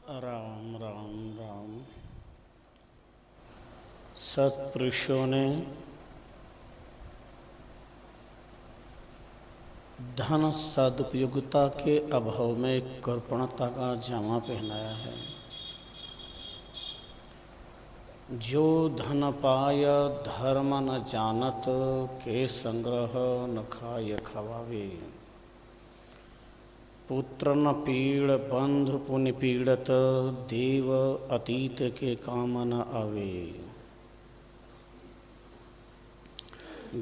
राम राम राम। सत्पुरुषों ने धन सदुपयोगिता के अभाव में कृपणता का जामा पहनाया है। जो धन पाय धर्म न जानत, के संग्रह न खाय खवावे। पुत्र न पीड़ बंधु पुण्य पीड़त, देव अतीत के काम न आवे।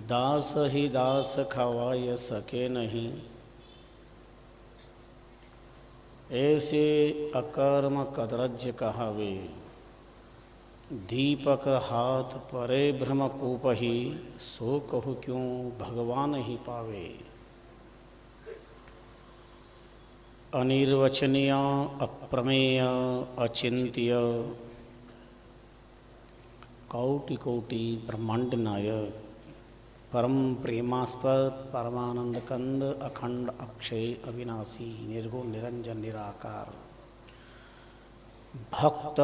दास ही दास खवाय सके नहीं, ऐसे अकर्म कदरज कहावे। दीपक हाथ परे भ्रम कूपहि, सो कहु क्यों भगवान ही पावे। अनिर्वचनीय अप्रमेय अचिंत्य, कोटि कोटि ब्रह्मांड नायक। परम प्रेमास्पद परमानंद कंद, अखंड अक्षय अविनाशी, निर्गुण निरंजन निराकार। भक्त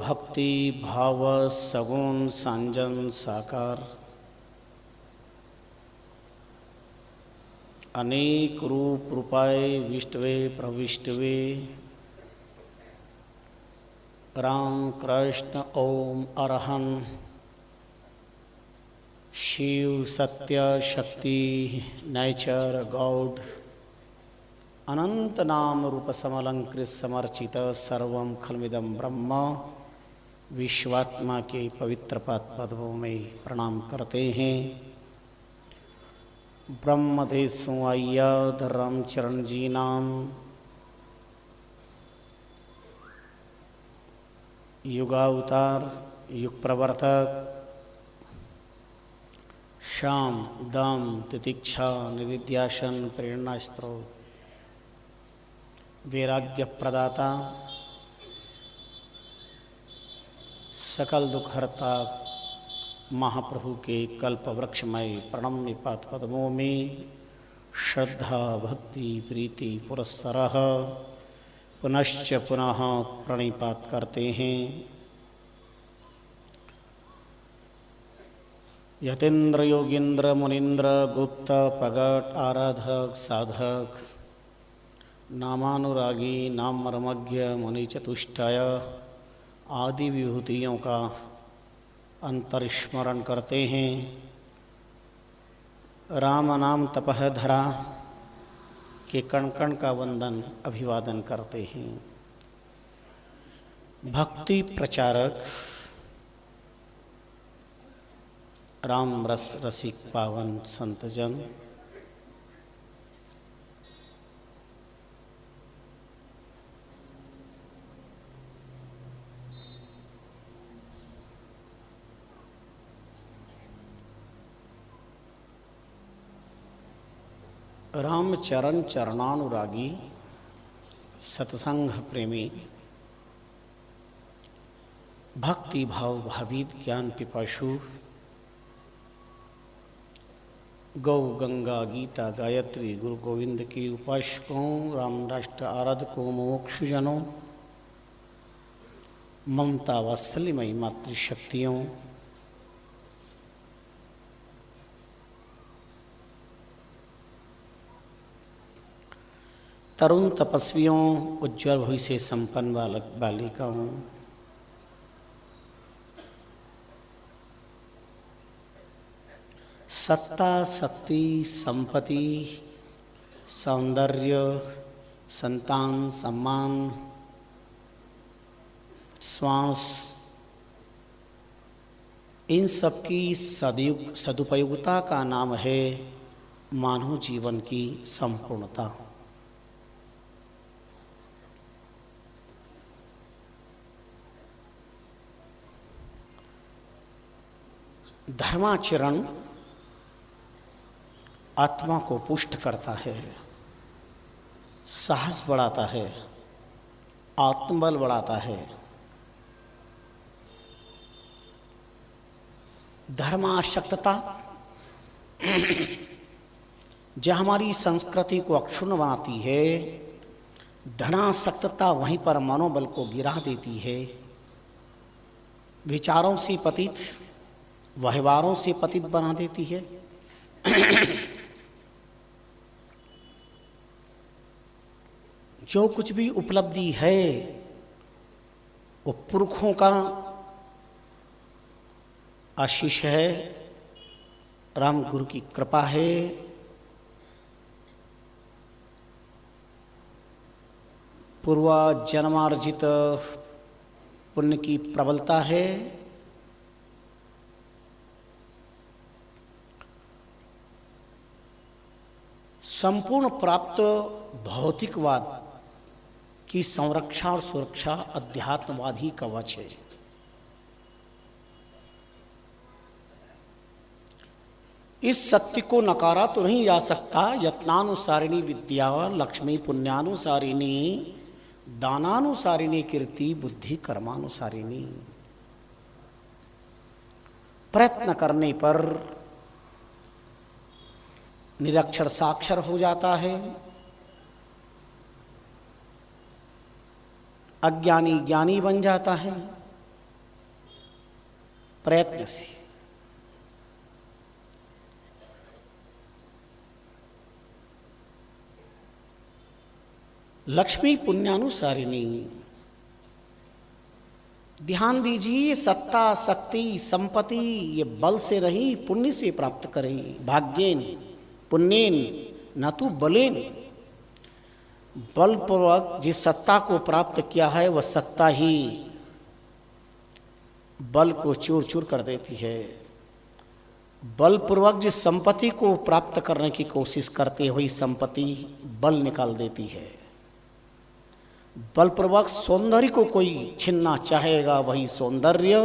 भक्ति भाव सगुण सांजन साकार। अनेक रूप रूपाय विष्टवे प्रविष्टवे। राम कृष्ण ओम अरहन, शिव सत्य शक्ति नेचर गॉड। अनंत नाम रूप समलंकृत समर्चित, सर्वं खलमिदं ब्रह्म। विश्वात्मा के पवित्र पाद पद्मों में प्रणाम करते हैं। ब्रह्मदेशों अय्यद रामचरण जी नाम, युगावतार युग प्रवर्तक। शाम दाम तितिक्षा निदिध्यासन प्रेरणा स्त्रोत, वैराग्य प्रदाता, सकल दुखहर्ता महाप्रभु के कल्प वृक्षमय प्रणम्य पाद पद्मों में श्रद्धा भक्ति प्रीति पुरस्सरः पुनश्च पुनः प्रणिपात करते हैं। यतीन्द्र योगींद्र मुनीन्द्र गुप्त प्रगट आराधक साधक, नामानुरागी नाम मर्मज्ञ मुनि चतुष्टय आदि विभूतियों का अंतर्स्मरण करते हैं। राम नाम तपह धरा के कण कण का वंदन अभिवादन करते हैं। भक्ति प्रचारक राम रस रसिक पावन संतजन, रामचरण चरणानुरागी सत्संग प्रेमी, भक्ति भाव भावित ज्ञान पिपासु, गौ गंगा गीता गायत्री गुरु गोविंद की उपासकों, राम राष्ट्र आराधकों, मोक्षजनों, ममता वात्सल्यमयी मातृशक्तियों, तरुण तपस्वियों, उज्ज्वल भविष्य संपन्न बालक बालिकाओं, सत्ता शक्ति संपत्ति सौंदर्य संतान सम्मान श्वास, इन सब की सदुपयोगिता का नाम है मानव जीवन की संपूर्णता। धर्माचरण आत्मा को पुष्ट करता है, साहस बढ़ाता है, आत्मबल बढ़ाता है। धर्मासक्तता जो हमारी संस्कृति को अक्षुण्ण बनाती है, धनासक्तता वहीं पर मनोबल को गिरा देती है, विचारों से पतित, व्यवहारों से पतित बना देती है। जो कुछ भी उपलब्धि है वो पुरखों का आशीष है, राम गुरु की कृपा है। पूर्व जन्मार्जित पुण्य की प्रबलता है। संपूर्ण प्राप्त भौतिकवाद की संरक्षा और सुरक्षा अध्यात्मवाद ही कवच है। इस सत्य को नकारा तो नहीं जा सकता। यत्नानुसारिणी विद्या लक्ष्मी पुण्यानुसारिणी दानानुसारिणी कीर्ति बुद्धि कर्मानुसारिणी। प्रयत्न करने पर निरक्षर साक्षर हो जाता है, अज्ञानी ज्ञानी बन जाता है। प्रयत्न से लक्ष्मी पुण्यानुसारिणी। ध्यान दीजिए, सत्ता शक्ति संपत्ति ये बल से नहीं पुण्य से प्राप्त करें। भाग्येन पुण्येन न तो बलेन। बलपूर्वक जिस सत्ता को प्राप्त किया है वह सत्ता ही बल को चूर चूर कर देती है। बलपूर्वक जिस संपत्ति को प्राप्त करने की कोशिश करते हुए संपत्ति बल निकाल देती है। बलपूर्वक सौंदर्य को कोई छीनना चाहेगा, वही सौंदर्य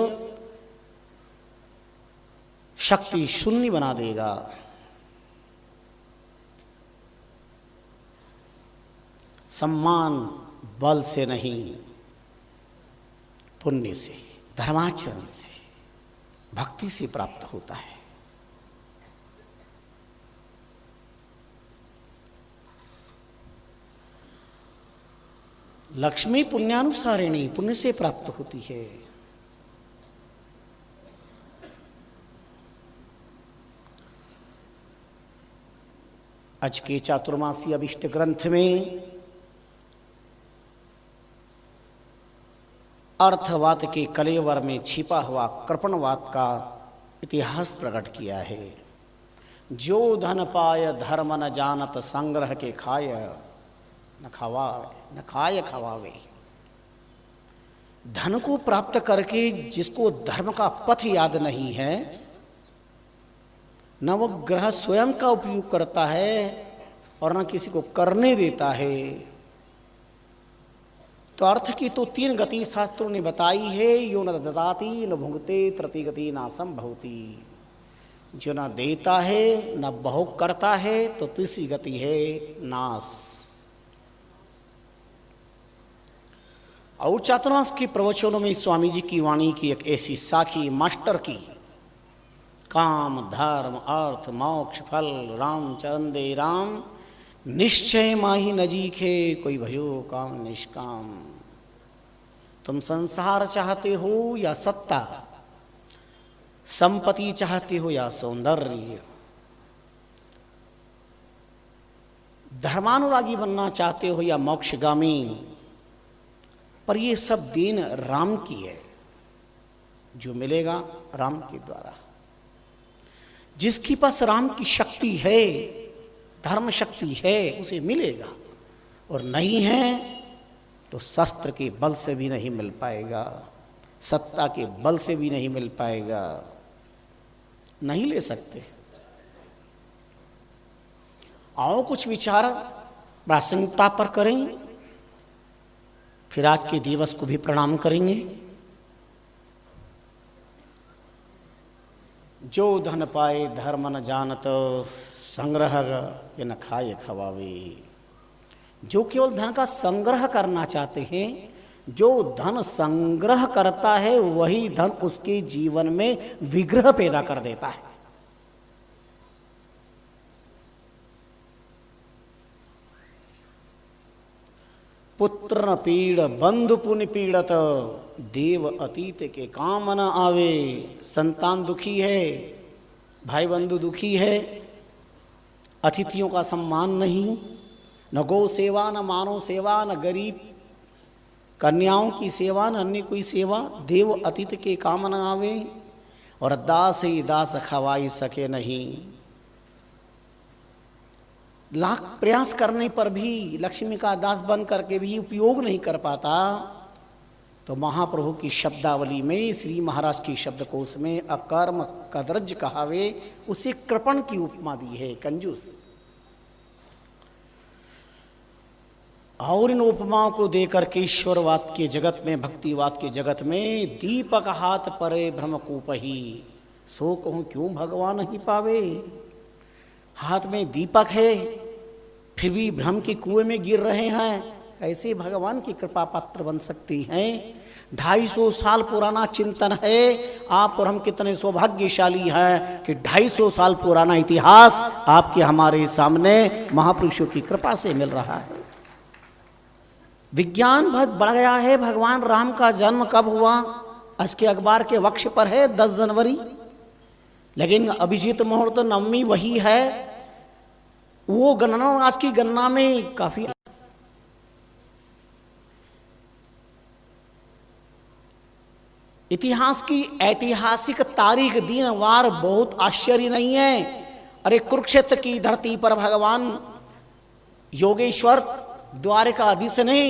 शक्ति शून्य बना देगा। सम्मान बल से नहीं, पुण्य से, धर्माचरण से, भक्ति से प्राप्त होता है। लक्ष्मी पुण्यानुसारिणी, पुण्य से प्राप्त होती है। आज के चातुर्मासी अभिष्ट ग्रंथ में अर्थवाद के कलेवर में छिपा हुआ कृपणवाद का इतिहास प्रकट किया है। जो धन पाय धर्म न जानत, संग्रह के खाय न खाए खवावे। धन को प्राप्त करके जिसको धर्म का पथ याद नहीं है, न वो ग्रह स्वयं का उपयोग करता है और न किसी को करने देता है। तो अर्थ की तो तीन गति शास्त्रों ने बताई है। यो न ददाति न भुंगते तृतीय गति नासम भवति। जो न देता है न भोग करता है तो तीसरी गति है नाश। और चातुर्मास के प्रवचनों में स्वामी जी की वाणी की एक ऐसी साखी मास्टर की, काम धर्म अर्थ मोक्ष फल राम चरण दे राम, निश्चय माही नजीखे कोई भयो काम निष्काम। तुम संसार चाहते हो या सत्ता, संपत्ति चाहते हो या सौंदर्य, धर्मानुरागी बनना चाहते हो या मोक्षगामी, पर ये सब देन राम की है। जो मिलेगा राम के द्वारा। जिसके पास राम की शक्ति है, धर्म शक्ति है, उसे मिलेगा। और नहीं है तो शस्त्र के बल से भी नहीं मिल पाएगा, सत्ता के बल से भी नहीं मिल पाएगा। नहीं ले सकते। आओ कुछ विचार प्रासंगिकता पर करें, फिर आज के दिवस को भी प्रणाम करेंगे। जो धन पाए धर्म न जानत, संग्रह के न खाए खवावे। जो केवल धन का संग्रह करना चाहते हैं, जो धन संग्रह करता है वही धन उसके जीवन में विग्रह पैदा कर देता है। पुत्र न पीड़ बंधु पुनि पीड़त, देव अतीत के काम न आवे। संतान दुखी है, भाई बंधु दुखी है, अतिथियों का सम्मान नहीं, न गौ सेवा न मानव सेवा न गरीब कन्याओं की सेवा न अन्य कोई सेवा, देव अतिथि के काम न आवे। और दास ही दास खवाई सके नहीं, लाख प्रयास करने पर भी लक्ष्मी का दास बन करके भी उपयोग नहीं कर पाता। तो महाप्रभु की शब्दावली में, श्री महाराज की शब्दकोश में अकर्म कदरज कहावे, उसे कृपण की उपमा दी है, कंजूस। और इन उपमाओं को देकर के ईश्वरवाद के जगत में, भक्तिवाद के जगत में, दीपक हाथ परे भ्रम कूपही, सो कहूं क्यों भगवान ही पावे। हाथ में दीपक है, फिर भी भ्रम के कुएं में गिर रहे हैं, कैसे भगवान की कृपा पात्र बन सकती हैं। 250 साल पुराना चिंतन है। आप और हम कितने सौभाग्यशाली हैं कि 250 साल पुराना इतिहास आपके हमारे सामने महापुरुषों की कृपा से मिल रहा है। विज्ञान बहुत बढ़ गया है। भगवान राम का जन्म कब हुआ? आज के अखबार के वक्ष पर है 10 जनवरी, लेकिन अभिजीत मुहूर्त नवमी वही है। वो गणना आज की गणना में काफी, इतिहास की ऐतिहासिक तारीख दिन वार बहुत आश्चर्य नहीं है। अरे कुरुक्षेत्र की धरती पर भगवान योगेश्वर द्वारकाधीश ने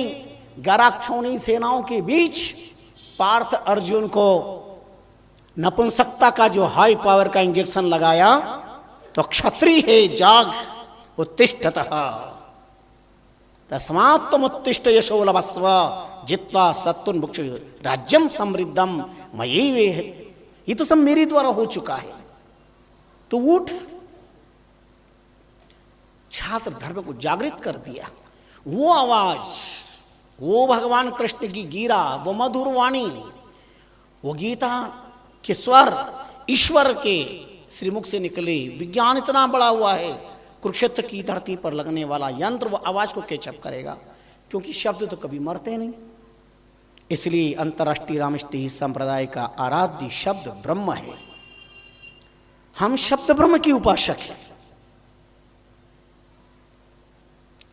11 क्षोणी सेनाओं के बीच पार्थ अर्जुन को नपुंसकता का जो हाई पावर का इंजेक्शन लगाया, तो क्षत्रिय है जाग उत्तिष्ठतः तस्मात् तुम उत्तिष्ठ यशो लभस्व जित्वा सत्तुन भुक्ष राज्यम समृद्धम मयि। ये तो सब मेरे द्वारा हो चुका है, तो उठ। छात्र धर्म को जागृत कर दिया। वो आवाज, वो भगवान कृष्ण की गीरा, वो मधुर वाणी, वो गीता के स्वर ईश्वर के श्रीमुख से निकले। विज्ञान इतना बड़ा हुआ है, कुरुक्षेत्र की धरती पर लगने वाला यंत्र वो आवाज को कैचअप करेगा, क्योंकि शब्द तो कभी मरते नहीं। इसलिए अंतर्राष्ट्रीय रामष्टी संप्रदाय का आराध्य शब्द ब्रह्म है। हम शब्द ब्रह्म की उपासक हैं।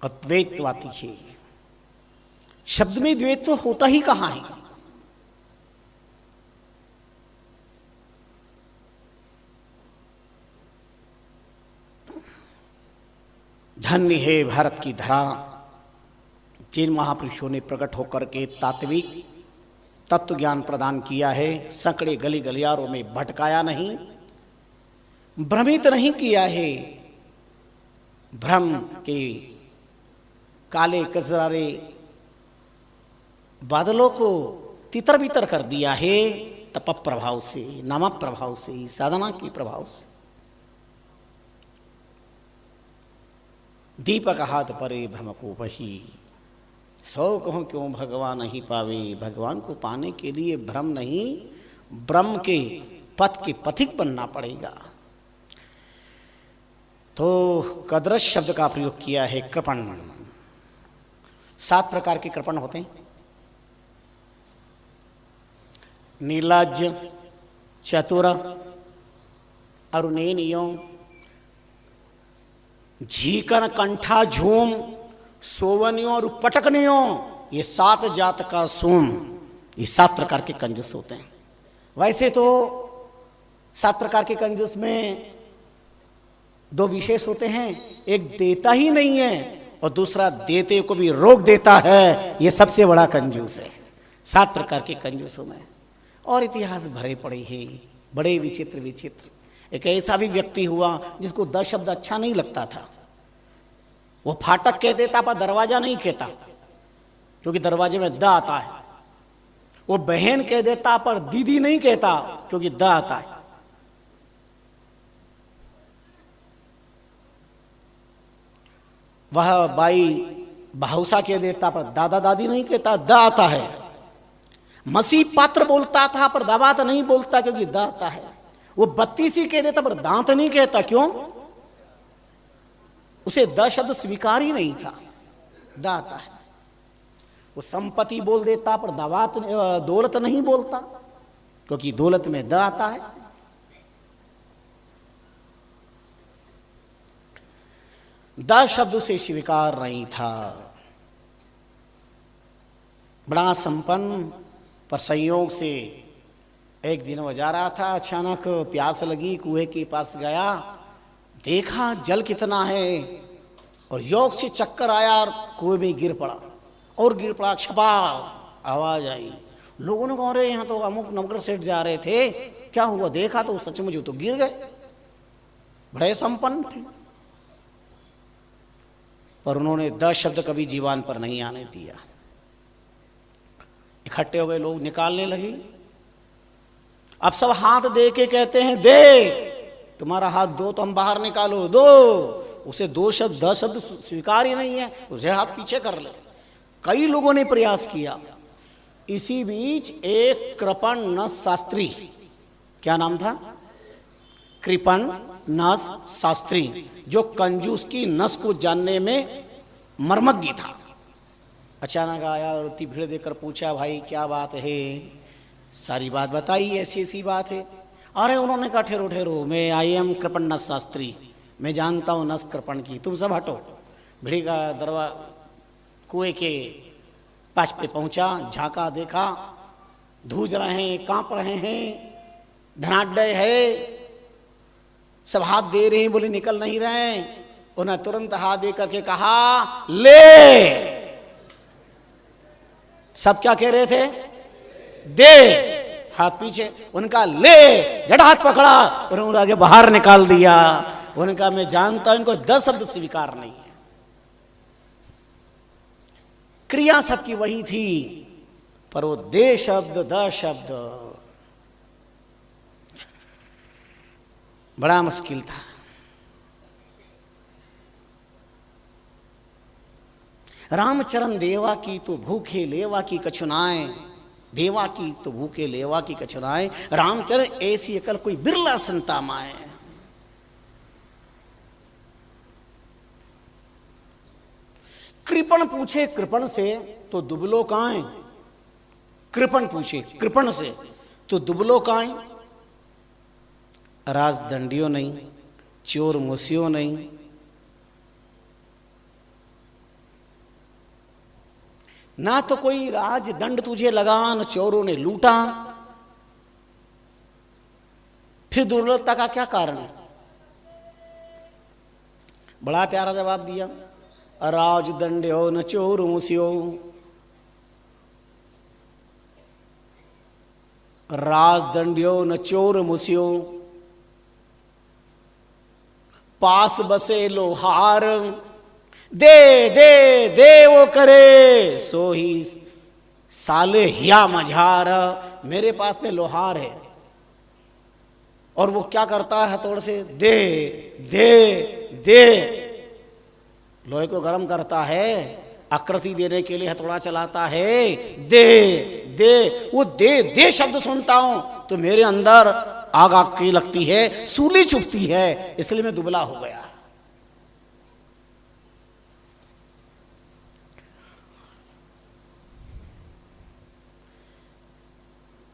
अद्वैतवादी है। शब्द में द्वैत तो होता ही कहां है? धन्य है भारत की धरा, जिन महापुरुषों ने प्रकट होकर के तात्विक तत्व ज्ञान प्रदान किया है। सैकड़े गली गलियारों में भटकाया नहीं, भ्रमित नहीं किया है। भ्रम के काले कजरारे बादलों को तितर बितर कर दिया है, तप प्रभाव से, नाम प्रभाव से, साधना के प्रभाव से। दीपक हाथ परे भ्रम को वही, सौ कहूं क्यों भगवान नहीं पावे। भगवान को पाने के लिए भ्रम नहीं, ब्रह्म के पथ के पथिक बनना पड़ेगा। तो कदरस शब्द का प्रयोग किया है कृपण। 7 प्रकार के कृपण होते हैं। नीलाज, चतुर, अरुणेनियों, झीकन, कंठा, झूम, सोवनियों और पटकनियों, ये 7 जात का सोम, ये 7 प्रकार के कंजूस होते हैं। वैसे तो 7 प्रकार के कंजूस में 2 विशेष होते हैं, एक देता ही नहीं है और दूसरा देते को भी रोक देता है। ये सबसे बड़ा कंजूस है 7 प्रकार के कंजूसों में। और इतिहास भरे पड़े हैं, बड़े विचित्र विचित्र। एक ऐसा भी व्यक्ति हुआ जिसको 10 शब्द अच्छा नहीं लगता था। वो फाटक कह देता पर दरवाजा नहीं कहता, क्योंकि दरवाजे में द आता है। वो बहन कह देता पर दीदी नहीं कहता, क्योंकि द आता है। वह बाई भाऊसा कह देता पर दादा दादी नहीं कहता, द आता है। मसीह पात्र बोलता था पर दावात नहीं बोलता, क्योंकि द आता है। वो 32 कह देता पर दांत नहीं कहता, क्यों? उसे द शब्द स्वीकार ही नहीं था, द आता है। वो संपत्ति बोल देता पर दौलत नहीं बोलता, क्योंकि दौलत में द आता है। द शब्द से स्वीकार नहीं था। बड़ा संपन्न, पर संयोग से एक दिन वो जा रहा था, अचानक प्यास लगी, कुएं के पास गया, देखा जल कितना है, और योग से चक्कर आया और कुएं में गिर पड़ा, और गिर पड़ा, छपा आवाज आई। लोगों ने कहा अरे यहाँ तो अमुक नौकर सेठ जा रहे थे, क्या हुआ? देखा तो सचमुच तो गिर गए। बड़े संपन्न थे, पर उन्होंने द शब्द कभी जीवान पर नहीं आने दिया। इकट्ठे हो गए लोग, निकालने लगे। अब सब हाथ दे के कहते हैं दे, तुम्हारा हाथ दो तो हम बाहर निकालो, दो। उसे दो शब्द द शब्द स्वीकार ही नहीं है, उसे हाथ पीछे कर ले। कई लोगों ने प्रयास किया। इसी बीच एक कृपण नस शास्त्री, क्या नाम था? कृपण नस शास्त्री, जो कंजूस की नस को जानने में मर्मज्ञ था, अचानक आया और इतनी भीड़ देखकर पूछा भाई क्या बात है? सारी बात बताई, ऐसी ऐसी बात है। अरे उन्होंने कहा ठहरो ठहरो, मैं आई एम कृपण नस शास्त्री, मैं जानता हूँ नस कृपण की, तुम सब हटो। भीड़ का दरवा कुएं के पास पे पहुंचा, झांका, देखा धूज रहे हैं, कांप रहे हैं, धनाढ्य है, सब हाथ दे रहे हैं, बोले निकल नहीं रहे। उन्हें तुरंत हाथ दे करके कहा ले। सब क्या कह रहे थे? दे। हाथ पीछे, उनका ले, जड़ हाथ पकड़ा और उन्होंने आगे बाहर निकाल दिया। उनका मैं जानता हूं इनको 10 शब्द स्वीकार नहीं है। क्रिया सबकी वही थी, पर वो दे शब्द, द शब्द बड़ा मुश्किल था। रामचरण देवा की तो भूखे लेवा की कछुनाएं, देवा की तो भूखे लेवा की कछुनाएं। रामचरण ऐसी अकल कोई बिरला संता माए। कृपण पूछे कृपण से तो दुबलो काएं, कृपण पूछे कृपण से तो दुबलो काएं। राजदंडियों नहीं, चोर मुसियों नहीं, ना तो कोई राजदंड तुझे लगा, न चोरों ने लूटा। फिर दुर्बलता का क्या कारण? बड़ा प्यारा जवाब दिया, राजदंड्यो न चोर मुसियो, राजदंड्यो न चोर मुसियो, पास बसे लोहार, दे दे दे वो करे, सो ही साले हिया मझार। मेरे पास में लोहार है और वो क्या करता है? हथौड़ से दे दे दे, लोहे को गर्म करता है, आकृति देने के लिए हथौड़ा चलाता है, दे दे। वो दे दे शब्द सुनता हूं तो मेरे अंदर आग आग की लगती है, सूली चुभती है, इसलिए मैं दुबला हो गया।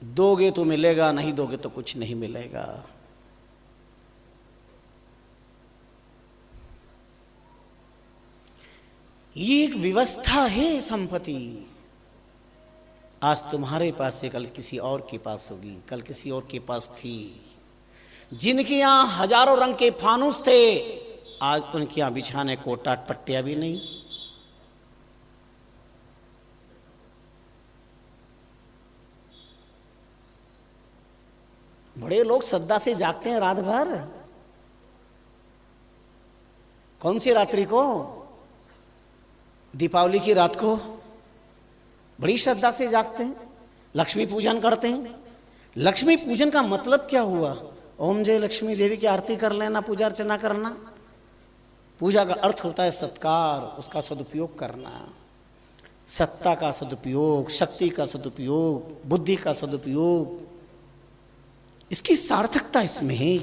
दोगे तो मिलेगा, नहीं दोगे तो कुछ नहीं मिलेगा। ये एक व्यवस्था है संपत्ति। आज तुम्हारे पास है, कल किसी और के पास होगी, कल किसी और के पास थी। जिनके यहां हजारों रंग के फानुस थे, आज उनके यहां बिछाने को टाट पट्टियां भी नहीं। बड़े लोग श्रद्धा से जागते हैं रात भर। कौन सी रात्रि को? दीपावली की रात को बड़ी श्रद्धा से जागते हैं, लक्ष्मी पूजन करते हैं। लक्ष्मी पूजन का मतलब क्या हुआ? ओम जय लक्ष्मी देवी की आरती कर लेना, पूजा अर्चना करना। पूजा का अर्थ होता है सत्कार, उसका सदुपयोग करना, सत्ता का सदुपयोग, शक्ति का सदुपयोग, बुद्धि का सदुपयोग, इसकी सार्थकता इसमें है।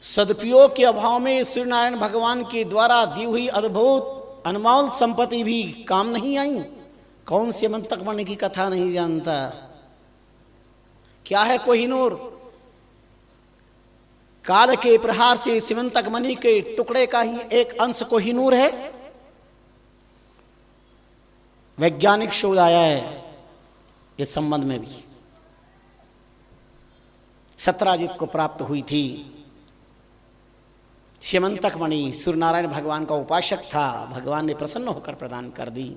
सदुपयोग के अभाव में सूर्य नारायण भगवान के द्वारा दी हुई अद्भुत अनमोल संपत्ति भी काम नहीं आई। कौन स्यमंतक मणि की कथा नहीं जानता? क्या है कोहिनूर? काल के प्रहार से स्यमंतक मणि के टुकड़े का ही एक अंश कोहिनूर है। वैज्ञानिक शोध आया है इस संबंध में भी। सत्राजित को प्राप्त हुई थी स्यमंतक मणि। सूर्यनारायण भगवान का उपासक था, भगवान ने प्रसन्न होकर प्रदान कर दी।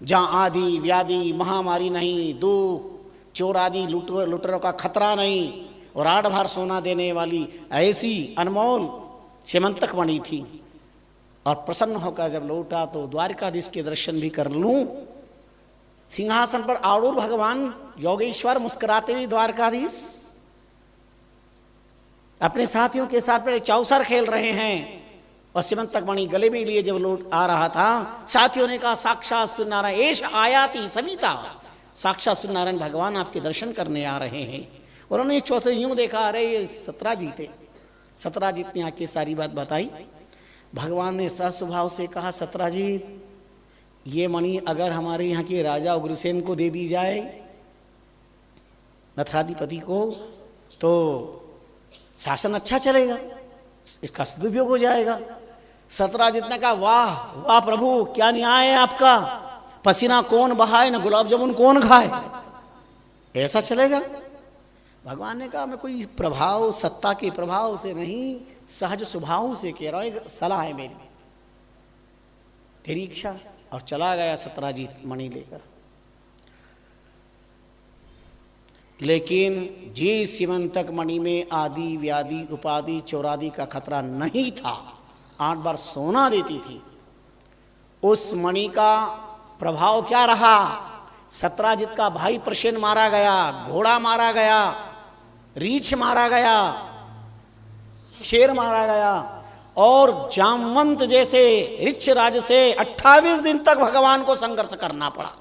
जहां आदि व्याधि महामारी नहीं, दुख चोर आदि लुटेरों का खतरा नहीं और 8 भार सोना देने वाली ऐसी अनमोल स्यमंतक मणि थी। और प्रसन्न होकर जब लौटा तो द्वारिकाधीश के दर्शन भी कर लूं। सिंहासन पर आरूढ़ भगवान योगेश्वर मुस्कुराते हुए द्वारकाधीश अपने साथियों के साथ बड़े चौसर खेल रहे हैं और स्यमंतक मणि गले में लिए जब लौट आ रहा था, साथियों ने कहा साक्षात सूर्यनारायण एष आयाति सविता, साक्षात सूर्यनारायण भगवान आपके दर्शन करने आ रहे हैं। और उन्होंने चौसे यूं देखा, अरे ये सत्राजित है। सत्राजित ने आके सारी बात बताई। भगवान ने सस्वभाव से कहा, सत्राजित ये मणि अगर हमारे यहाँ के राजा उग्रसेन को दे दी जाए, मथुराधिपति को, तो शासन अच्छा चलेगा, इसका सदुपयोग हो जाएगा। सत्राजित ने कहा, वाह वाह प्रभु, क्या न्याय है आपका। पसीना कौन बहाए न गुलाब जामुन कौन खाए, ऐसा चलेगा? भगवान ने कहा, मैं कोई प्रभाव सत्ता के प्रभाव से नहीं, सहज स्वभाव से कह रहा हूं, सलाह है मेरी, तेरी इच्छा। और चला गया सत्राजित मणि लेकर। लेकिन जिस स्यमंतक मणि में आदि व्याधि उपाधि चौरादि का खतरा नहीं था, 8 बार सोना देती थी, उस मणि का प्रभाव क्या रहा? सत्राजित का भाई प्रसेन मारा गया, घोड़ा मारा गया, रीछ मारा गया, शेर मारा गया और जामवंत जैसे ऋक्ष राज से 28 दिन तक भगवान को संघर्ष करना पड़ा।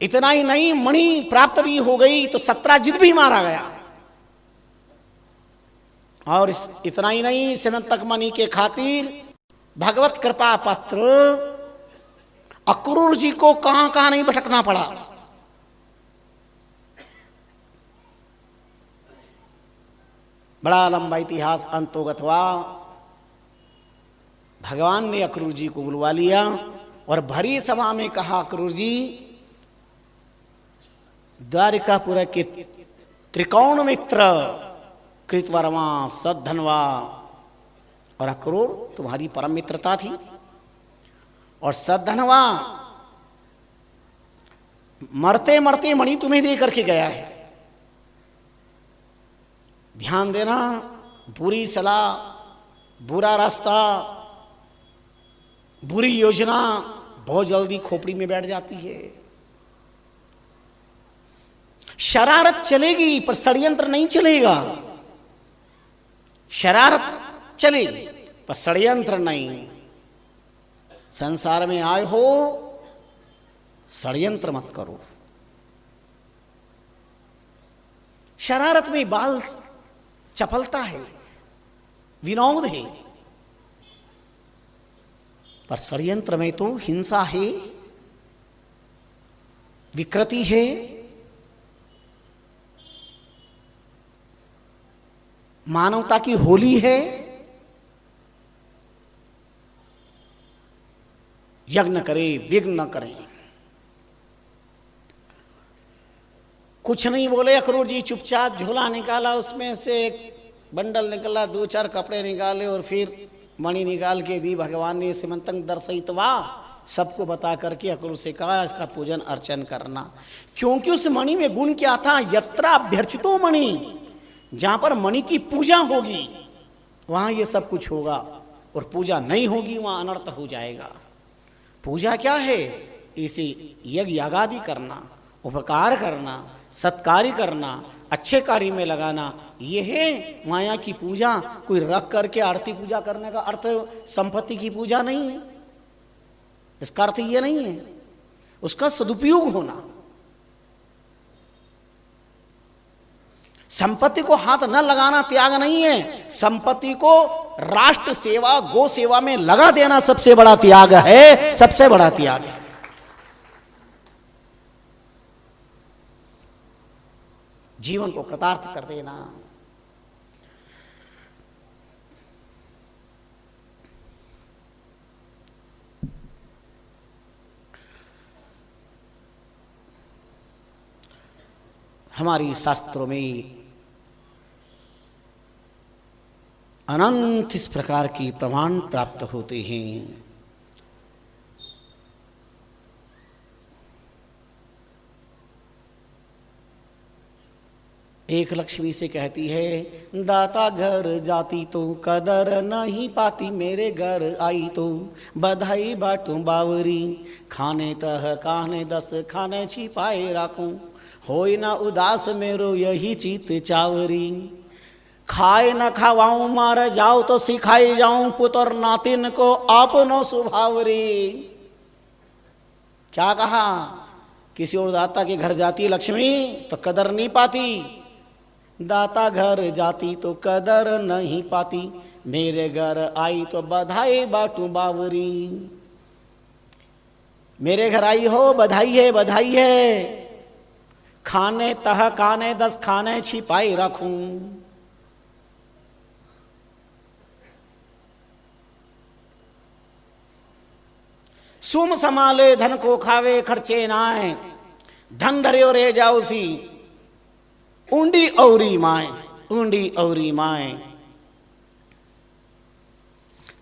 इतना ही नहीं, मणि प्राप्त भी हो गई तो सत्राजित भी मारा गया। और इतना ही नहीं, स्यमंतक मणि के खातिर भगवत कृपा पत्र अक्रूर जी को कहां कहां नहीं भटकना पड़ा। बड़ा लंबा इतिहास अंतोगत हुआ। भगवान ने अक्रूर जी को बुलवा लिया और भरी सभा में कहा, अक्रूर जी, द्वारिकापुर के त्रिकोण मित्र कृतवर्मा सद्धनवा और अक्रूर तुम्हारी परम मित्रता थी। और सद्धनवा मरते मरते मणि तुम्हें दे करके गया है। ध्यान देना, बुरी सलाह, बुरा रास्ता, बुरी योजना बहुत जल्दी खोपड़ी में बैठ जाती है। शरारत चलेगी पर षड्यंत्र नहीं चलेगा। शरारत चलेगी पर षड्यंत्र नहीं। संसार में आए हो, षड्यंत्र मत करो। शरारत में बाल चपलता है, विनोद है, पर षड्यंत्र में तो हिंसा है, विकृति है, मानवता की होली है। यज्ञ करे, विघ्न न करें। कुछ नहीं बोले अक्रूर जी, चुपचाप झोला निकाला, उसमें से एक बंडल निकला, 2-4 कपड़े निकाले और फिर मणि निकाल के दी। भगवान ने स्यमंतक दर्शयित्वा सबको बता करके अक्रूर से कहा, इसका पूजन अर्चन करना। क्योंकि उस मणि में गुण क्या था? यत्रा अभ्यर्चितो मणि, जहां पर मणि की पूजा होगी वहां ये सब कुछ होगा, और पूजा नहीं होगी वहां अनर्थ हो जाएगा। पूजा क्या है? इसे यज्ञ यागादि करना, उपकार करना, सत्कार्य करना, अच्छे कार्य में लगाना, ये है माया की पूजा। कोई रख करके आरती पूजा करने का अर्थ संपत्ति की पूजा नहीं है। इसका अर्थ ये नहीं है, उसका सदुपयोग होना। संपत्ति को हाथ न लगाना त्याग नहीं है, संपत्ति को राष्ट्र सेवा, गो सेवा में लगा देना सबसे बड़ा त्याग है, सबसे बड़ा त्याग है। जीवन को कृतार्थ कर देना। हमारी शास्त्रों में अनंत इस प्रकार की प्रमाण प्राप्त होते हैं। एक लक्ष्मी से कहती है, दाता घर जाती तो कदर नहीं पाती, मेरे घर आई तो बधाई बाटूं बावरी, खाने तह काने 10 खाने छिपाए राखूं, होई ना उदास मेरो यही चीत चावरी, खाए न खावाऊं मार जाओ तो सिखाई जाऊं, पुत्र नातिन को आपनो सुभावरी। क्या कहा? किसी और दाता के घर जाती है लक्ष्मी तो कदर नहीं पाती, दाता घर जाती तो कदर नहीं पाती, मेरे घर आई तो बधाई बाटूं बावरी। मेरे घर आई हो, बधाई है, बधाई है, खाने तह काने 10 खाने छिपाई रखूं। सुम संभाले धन को खावे, खर्चे नाए, धन धर्यो रह जाओ सी, ऊंडी औरी माए, ऊंडी औरी माए,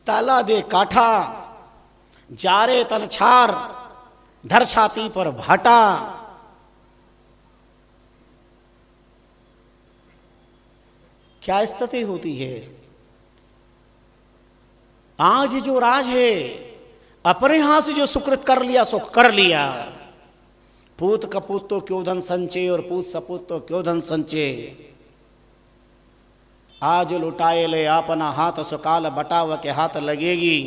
ताला दे काठा, जारे तन छार, धर छाती पर भाटा। क्या स्थिति होती है? आज जो राज है, अपने हाथ से जो सुकृत कर लिया सो कर लिया। पूत कपूत तो क्यों धन संचय, और पूत सपूत तो क्यों धन संचय। आज लुटाए ले अपना हाथ, सुकाल बटाव के हाथ लगेगी।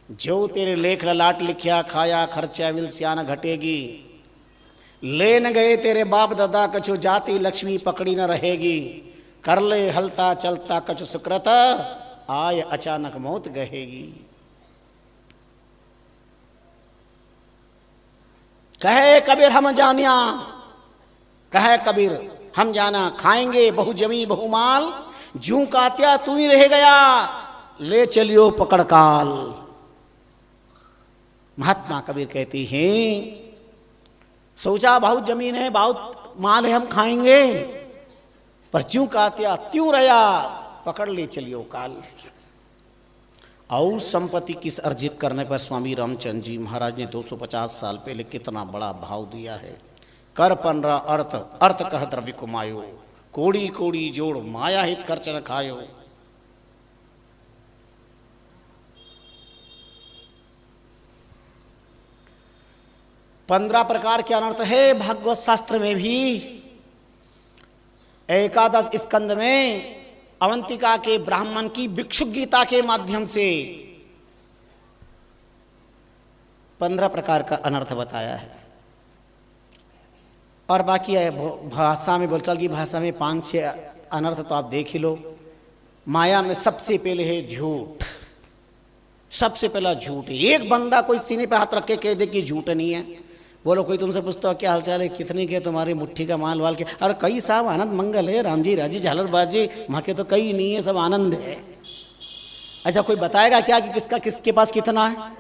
जो तेरे लेख ललाट लिखिया, खाया खर्चा विल सियान घटेगी। लेन गए तेरे बाप दादा, कछु जाति लक्ष्मी पकड़ी न रहेगी। कर ले हलता चलता कछु सुकृत, आय अचानक मौत गहेगी। कहे कबीर हम जानिया, कहे कबीर हम जाना, खाएंगे बहु जमी बहु माल, जूं कात्या तू ही रह गया, ले चलियो पकड़ काल। महात्मा कबीर कहती हैं, सोचा बहुत जमीन है, बहुत माल है, हम खाएंगे, पर जूं कात्या त्यों रहा, पकड़ ले चलियो काल। और संपत्ति किस अर्जित करने पर स्वामी रामचंद्र जी महाराज ने 250 साल पहले कितना बड़ा भाव दिया है। कर पंद्रह अर्थ, अर्थ कह द्रव्य कुमायो, कोड़ी कोड़ी जोड़ माया हित खर्च न खायो। पंद्रह प्रकार के अनर्थ है भागवत शास्त्र में भी। एकादश स्कंद में अवंतिका के ब्राह्मण की भिक्षुक गीता के माध्यम से 15 प्रकार का अनर्थ बताया है। और बाकी भाषा में, बोलचाल की भाषा में 5-6 अनर्थ तो आप देख ही लो। माया में सबसे पहले है झूठ, सबसे पहला झूठ। एक बंदा कोई सीने पे हाथ रख के कह दे कि झूठ नहीं है, बोलो कोई तुमसे पूछता हो क्या हालचाल है, कितने के तुम्हारी मुट्ठी का माल वाल के, अरे कई साहब आनंद मंगल है, राम जी राजी झालरबाजी, वहाँ के तो कई नहीं है, सब आनंद है। अच्छा कोई बताएगा क्या कि किसका किसके पास कितना है?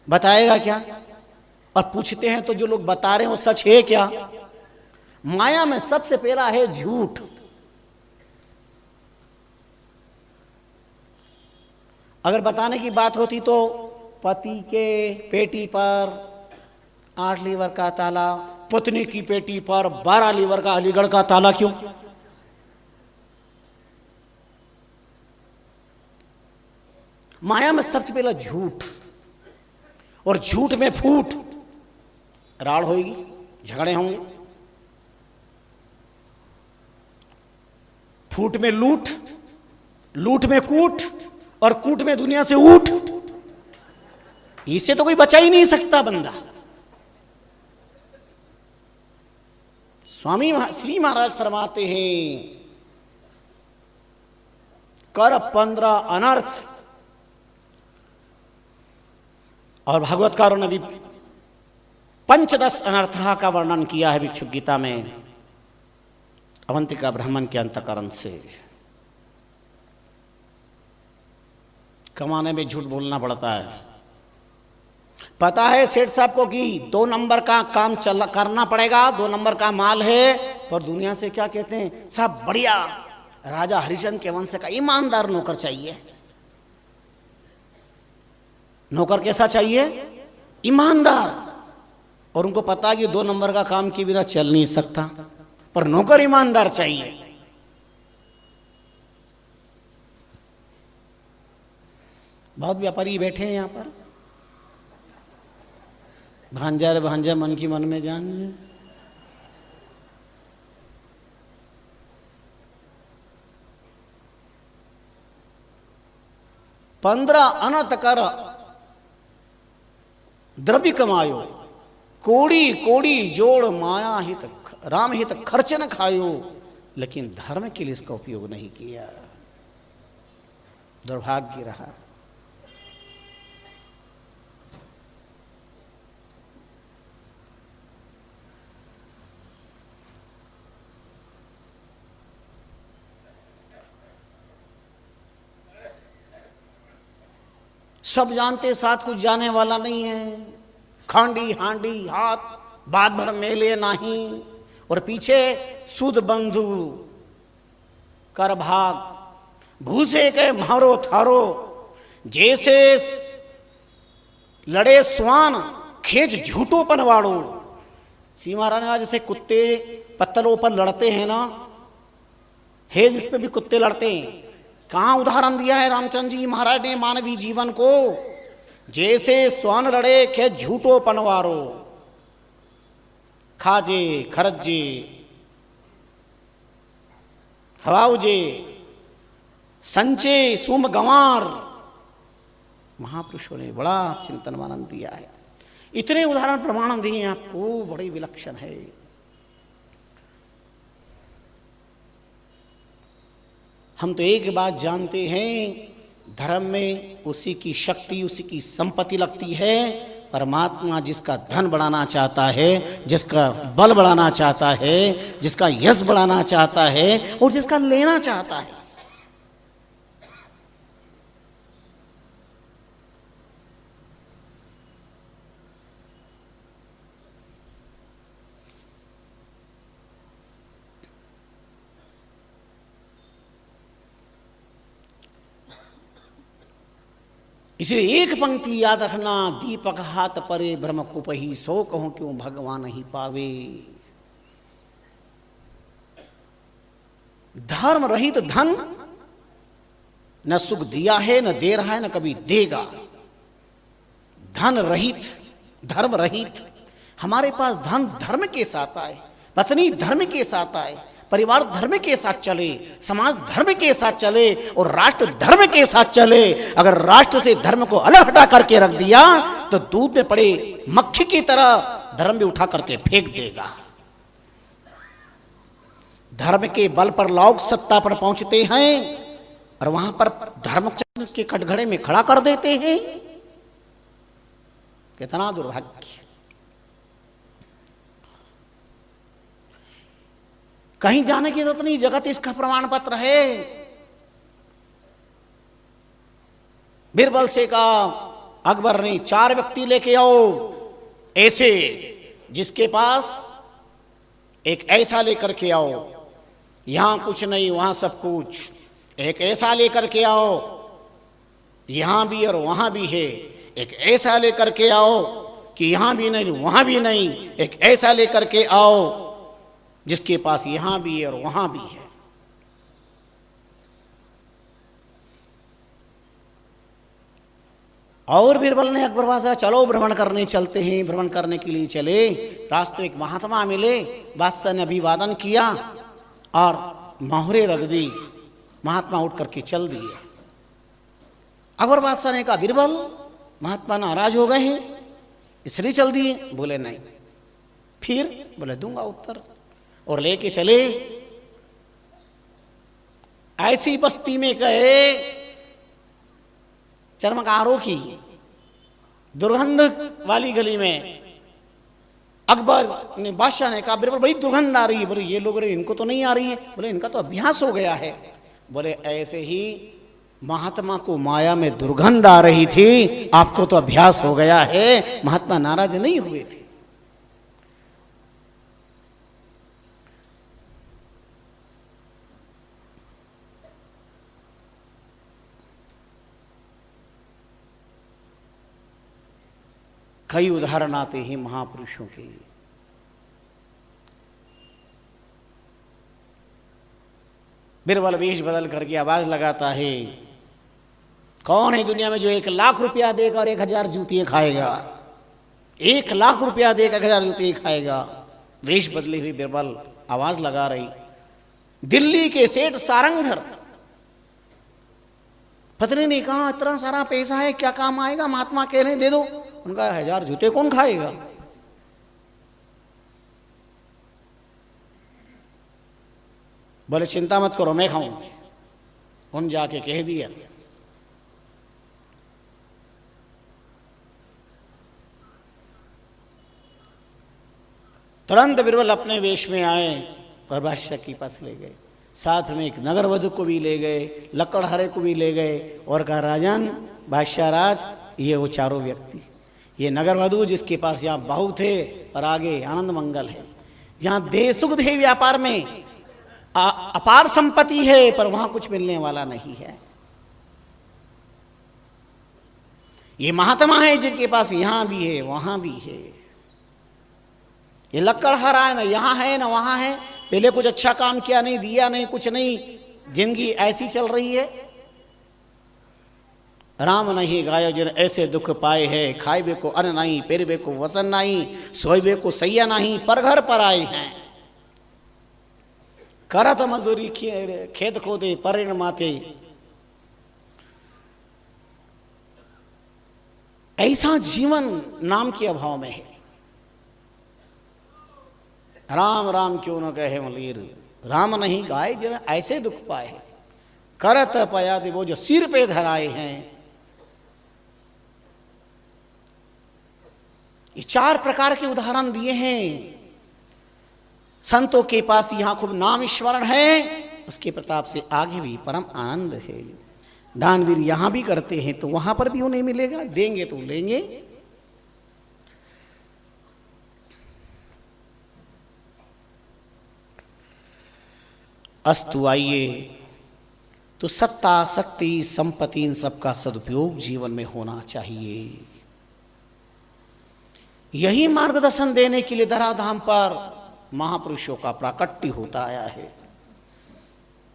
बताएगा क्या? और पूछते हैं तो जो लोग बता रहे हैं वो सच है क्या? माया में सबसे पहला है झूठ। अगर बताने की बात होती तो पति के पेटी पर 8 लीवर का ताला, पत्नी की पेटी पर 12 लीवर का अलीगढ़ का ताला क्यों? माया में सबसे पहला झूठ, और झूठ में फूट, राड़ होगी, झगड़े होंगे। फूट में लूट, लूट में कूट, और कूट में दुनिया से उठ। इसे तो कोई बचा ही नहीं सकता बंदा। स्वामी श्री महाराज फरमाते हैं, कर 15 अनर्थ। और भागवतकारों ने भी पंचदश अनर्थः का वर्णन किया है भिक्षुक गीता में, अवंतिका ब्राह्मण के अंतकरण से। कमाने में झूठ बोलना पड़ता है। पता है सेठ साहब को कि 2 नंबर का काम करना पड़ेगा, 2 नंबर का माल है, पर दुनिया से क्या कहते हैं, साहब बढ़िया राजा हरिश्चंद्र के वंश का ईमानदार नौकर चाहिए। नौकर कैसा चाहिए, ईमानदार। और उनको पता है कि 2 नंबर का काम के बिना चल नहीं सकता, पर नौकर ईमानदार चाहिए। बहुत व्यापारी बैठे हैं यहाँ पर, भांजा रे भांजा मन की मन में जान जे। पंद्रह अनर्थ कर द्रव्य कमायो, कोड़ी कोड़ी जोड़ माया हित राम हित खर्च न खायो, लेकिन धर्म के लिए इसका उपयोग नहीं किया। दुर्भाग्य रहा। सब जानते साथ कुछ जाने वाला नहीं है। खांडी हांडी हाथ बात भर मेले नहीं, और पीछे सुध बंधु कर भाग भूसे के मारो थारो, जैसे लड़े स्वान खेच झूठो पनवाड़ो। सी महाराज जैसे कुत्ते पत्तलों पर लड़ते हैं ना, हेज इस पे भी कुत्ते लड़ते हैं। कहाँ उदाहरण दिया है रामचंद्र जी महाराज ने मानवीय जीवन को, जैसे स्वान लड़े के झूठो पनवारो, खाजे खरजे खवाऊजे संचे सुम गंवार। महापुरुषों ने बड़ा चिंतन मानन दिया है। इतने उदाहरण प्रमाण दिए आपको, बड़े विलक्षण है। हम तो एक बात जानते हैं, धर्म में उसी की शक्ति उसी की संपत्ति लगती है। परमात्मा जिसका धन बढ़ाना चाहता है, जिसका बल बढ़ाना चाहता है, जिसका यश बढ़ाना चाहता है और जिसका लेना चाहता है। इसलिए एक पंक्ति याद रखना, दीपक हाथ परे ब्रह्म कुपही, सो कहूं क्यों भगवान ही पावे। धर्म रहित धन न सुख दिया है, न दे रहा है, न कभी देगा। धन रहित धर्म रहित। हमारे पास धन धर्म के साथ आए, पत्नी धर्म के साथ आए, परिवार धर्म के साथ चले, समाज धर्म के साथ चले और राष्ट्र धर्म के साथ चले। अगर राष्ट्र से धर्म को अलग हटा करके रख दिया तो दूध में पड़े मक्खी की तरह धर्म भी उठा करके फेंक देगा। धर्म के बल पर लोग सत्ता पर पहुंचते हैं और वहां पर धर्म के कटघरे में खड़ा कर देते हैं। कितना दुर्भाग्य। कहीं जाने की जरूरत नहीं, जगत इसका प्रमाण पत्र है। बीरबल से कहा अकबर ने, 4 व्यक्ति लेके आओ ऐसे जिसके पास एक ऐसा लेकर के आओ, यहां कुछ नहीं वहां सब कुछ। एक ऐसा लेकर के आओ, यहां भी और वहां भी है। एक ऐसा लेकर के आओ कि यहां भी नहीं वहां भी नहीं। एक ऐसा लेकर के आओ जिसके पास यहां भी है और वहां भी है। और बीरबल ने अकबर बादशाह, चलो भ्रमण करने चलते हैं। भ्रमण करने के लिए चले, रास्ते में एक महात्मा मिले। बादशाह ने अभिवादन किया और मोहरे रख दी। महात्मा उठ करके चल दिए। अकबर बादशाह ने कहा बीरबल, महात्मा नाराज हो गए हैं इसलिए चल दिए? बोले नहीं। फिर बोले दूंगा उत्तर। और लेके चले ऐसी बस्ती में गए चर्मकारों की दुर्गंध वाली गली में, अकबर ने बादशाह ने कहा बिरबल बड़ी दुर्गंध आ रही है। बोले ये लोग इनको तो नहीं आ रही है। बोले इनका तो अभ्यास हो गया है। बोले ऐसे ही महात्मा को माया में दुर्गंध आ रही थी, आपको तो अभ्यास हो गया है। महात्मा नाराज नहीं हुए थे। कई उदाहरण आते हैं महापुरुषों के। बिरबल वेश बदल करके आवाज लगाता है, कौन है दुनिया में जो 1 लाख रुपया देगा और 1000 जूतियां खाएगा? 1 लाख रुपया देगा 1000 जूतियां खाएगा। वेश बदली हुई बिरबल आवाज लगा रही, दिल्ली के सेठ सारंगधर। पत्नी ने कहा इतना सारा पैसा है, क्या काम आएगा? महात्मा कह रहे दे दो। उनका 1000 जूते कौन खाएगा? बोले चिंता मत करो, मैं खाऊं। उन जाके कह दिया। तुरंत बिरबल अपने वेश में आए और बादशाह के पास ले गए। साथ में एक नगरवधु को भी ले गए, लकड़हारे को भी ले गए और कहा राजन, बादशाह राज, ये वो चारों व्यक्ति, ये नगरवधु जिसके पास यहाँ बहू थे और आगे आनंद मंगल है, यहाँ दे सुख दे व्यापार में अपार संपत्ति है, पर वहां कुछ मिलने वाला नहीं है। ये महात्मा है जिनके पास यहां भी है वहां भी है। ये लकड़हारा है, ना यहाँ है ना वहां है। पहले कुछ अच्छा काम किया नहीं, दिया नहीं, कुछ नहीं, जिंदगी ऐसी चल रही है। राम नहीं गायो जिन ऐसे दुख पाए है, खाइबे को अन्न नहीं, पेरबे को वसन नहीं, सोइबे को सैया नहीं, पर घर पर आए हैं। करत मजदूरी खेत खोदे परेण माथे। ऐसा जीवन नाम के अभाव में है। राम राम क्यों न कहे मलीर, राम नहीं गाए जिन ऐसे दुख पाए। करत पया दे वो जो सिर पे धराए हैं। ये 4 प्रकार के उदाहरण दिए हैं। संतों के पास यहां खूब नाम स्मरण है, उसके प्रताप से आगे भी परम आनंद है। दानवीर यहां भी करते हैं तो वहां पर भी उन्हें मिलेगा, देंगे तो लेंगे। अस्तु, आइए तो सत्ता शक्ति संपत्ति इन सबका सदुपयोग जीवन में होना चाहिए। यही मार्गदर्शन देने के लिए धराधाम पर महापुरुषों का प्राकट्य होता आया है।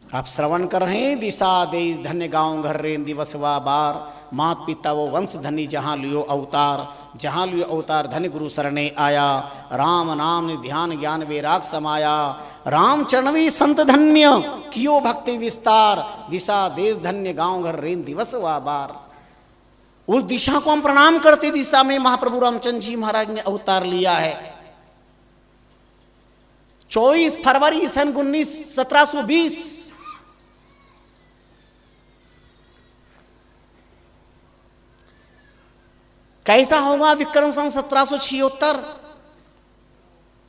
आप श्रवण कर रहे हैं, दिशा देश धन्य गांव घर रे दिवस वा बार, मात पिता वो वंश धनी जहां लियो अवतार, जहां लियो अवतार धन्य गुरु शरणे आया, राम नाम ने ध्यान ज्ञान वैराग समाया, राम चरणवी संत धन्य कियो भक्ति विस्तार, दिशा देश धन्य गांव घर रे दिवस वा बार। उस दिशा को हम प्रणाम करते दिशा में महाप्रभु रामचंद्र जी महाराज ने अवतार लिया है। 24 फरवरी सन 1720 कैसा होगा विक्रम सन 1776।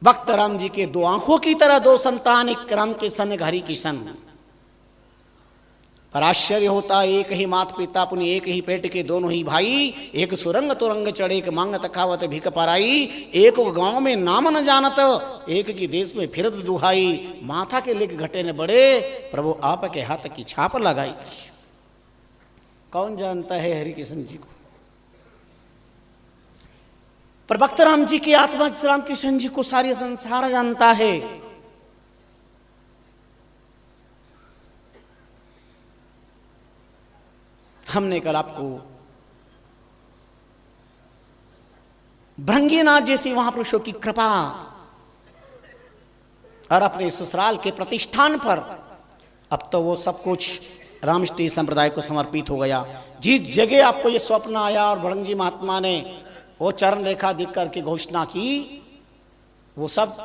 वक्त राम जी के 2 आंखों की तरह 2 संतान, एक राम के सन एक हरि की सन। पर आश्चर्य होता, एक ही मात पिता अपनी एक ही पेट के दोनों ही भाई, एक सुरंग तुरंग चढ़े, एक मांगत खावत भिक पराई, एक गांव में नाम न जानत, एक की देश में फिरत दुहाई, माथा के लेके घटे ने बड़े, प्रभु आप के हाथ की छाप लगाई। कौन जानता है हरि कृष्ण जी को? पर भक्त राम जी की आत्मा राम कृष्ण जी को सारी संसार जानता है। हमने कल आपको भृंगीनाथ जैसे महापुरुषों की कृपा और अपने ससुराल के प्रतिष्ठान पर अब तो वो सब कुछ रामष्टी संप्रदाय को समर्पित हो गया। जिस जगह आपको ये स्वप्न आया और भड़ंग महात्मा ने वो चरण रेखा दिख करके घोषणा की, वो सब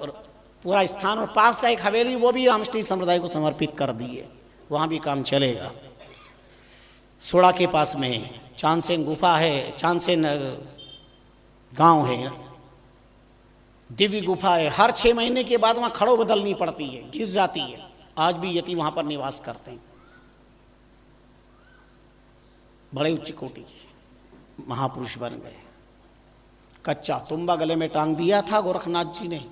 पूरा स्थान और पास का एक हवेली वो भी रामष्टी संप्रदाय को समर्पित कर दिए। वहाँ भी काम चलेगा। सोड़ा के पास में चांदसेन गुफा है, चांदसेन गांव है, दिव्य गुफा है। हर 6 महीने के बाद वहाँ खड़ो बदलनी पड़ती है, घिस जाती है। आज भी यति वहाँ पर निवास करते हैं। बड़े उच्च कोटि के महापुरुष बन गए। कच्चा तुम्बा गले में टांग दिया था गोरखनाथ जी ने,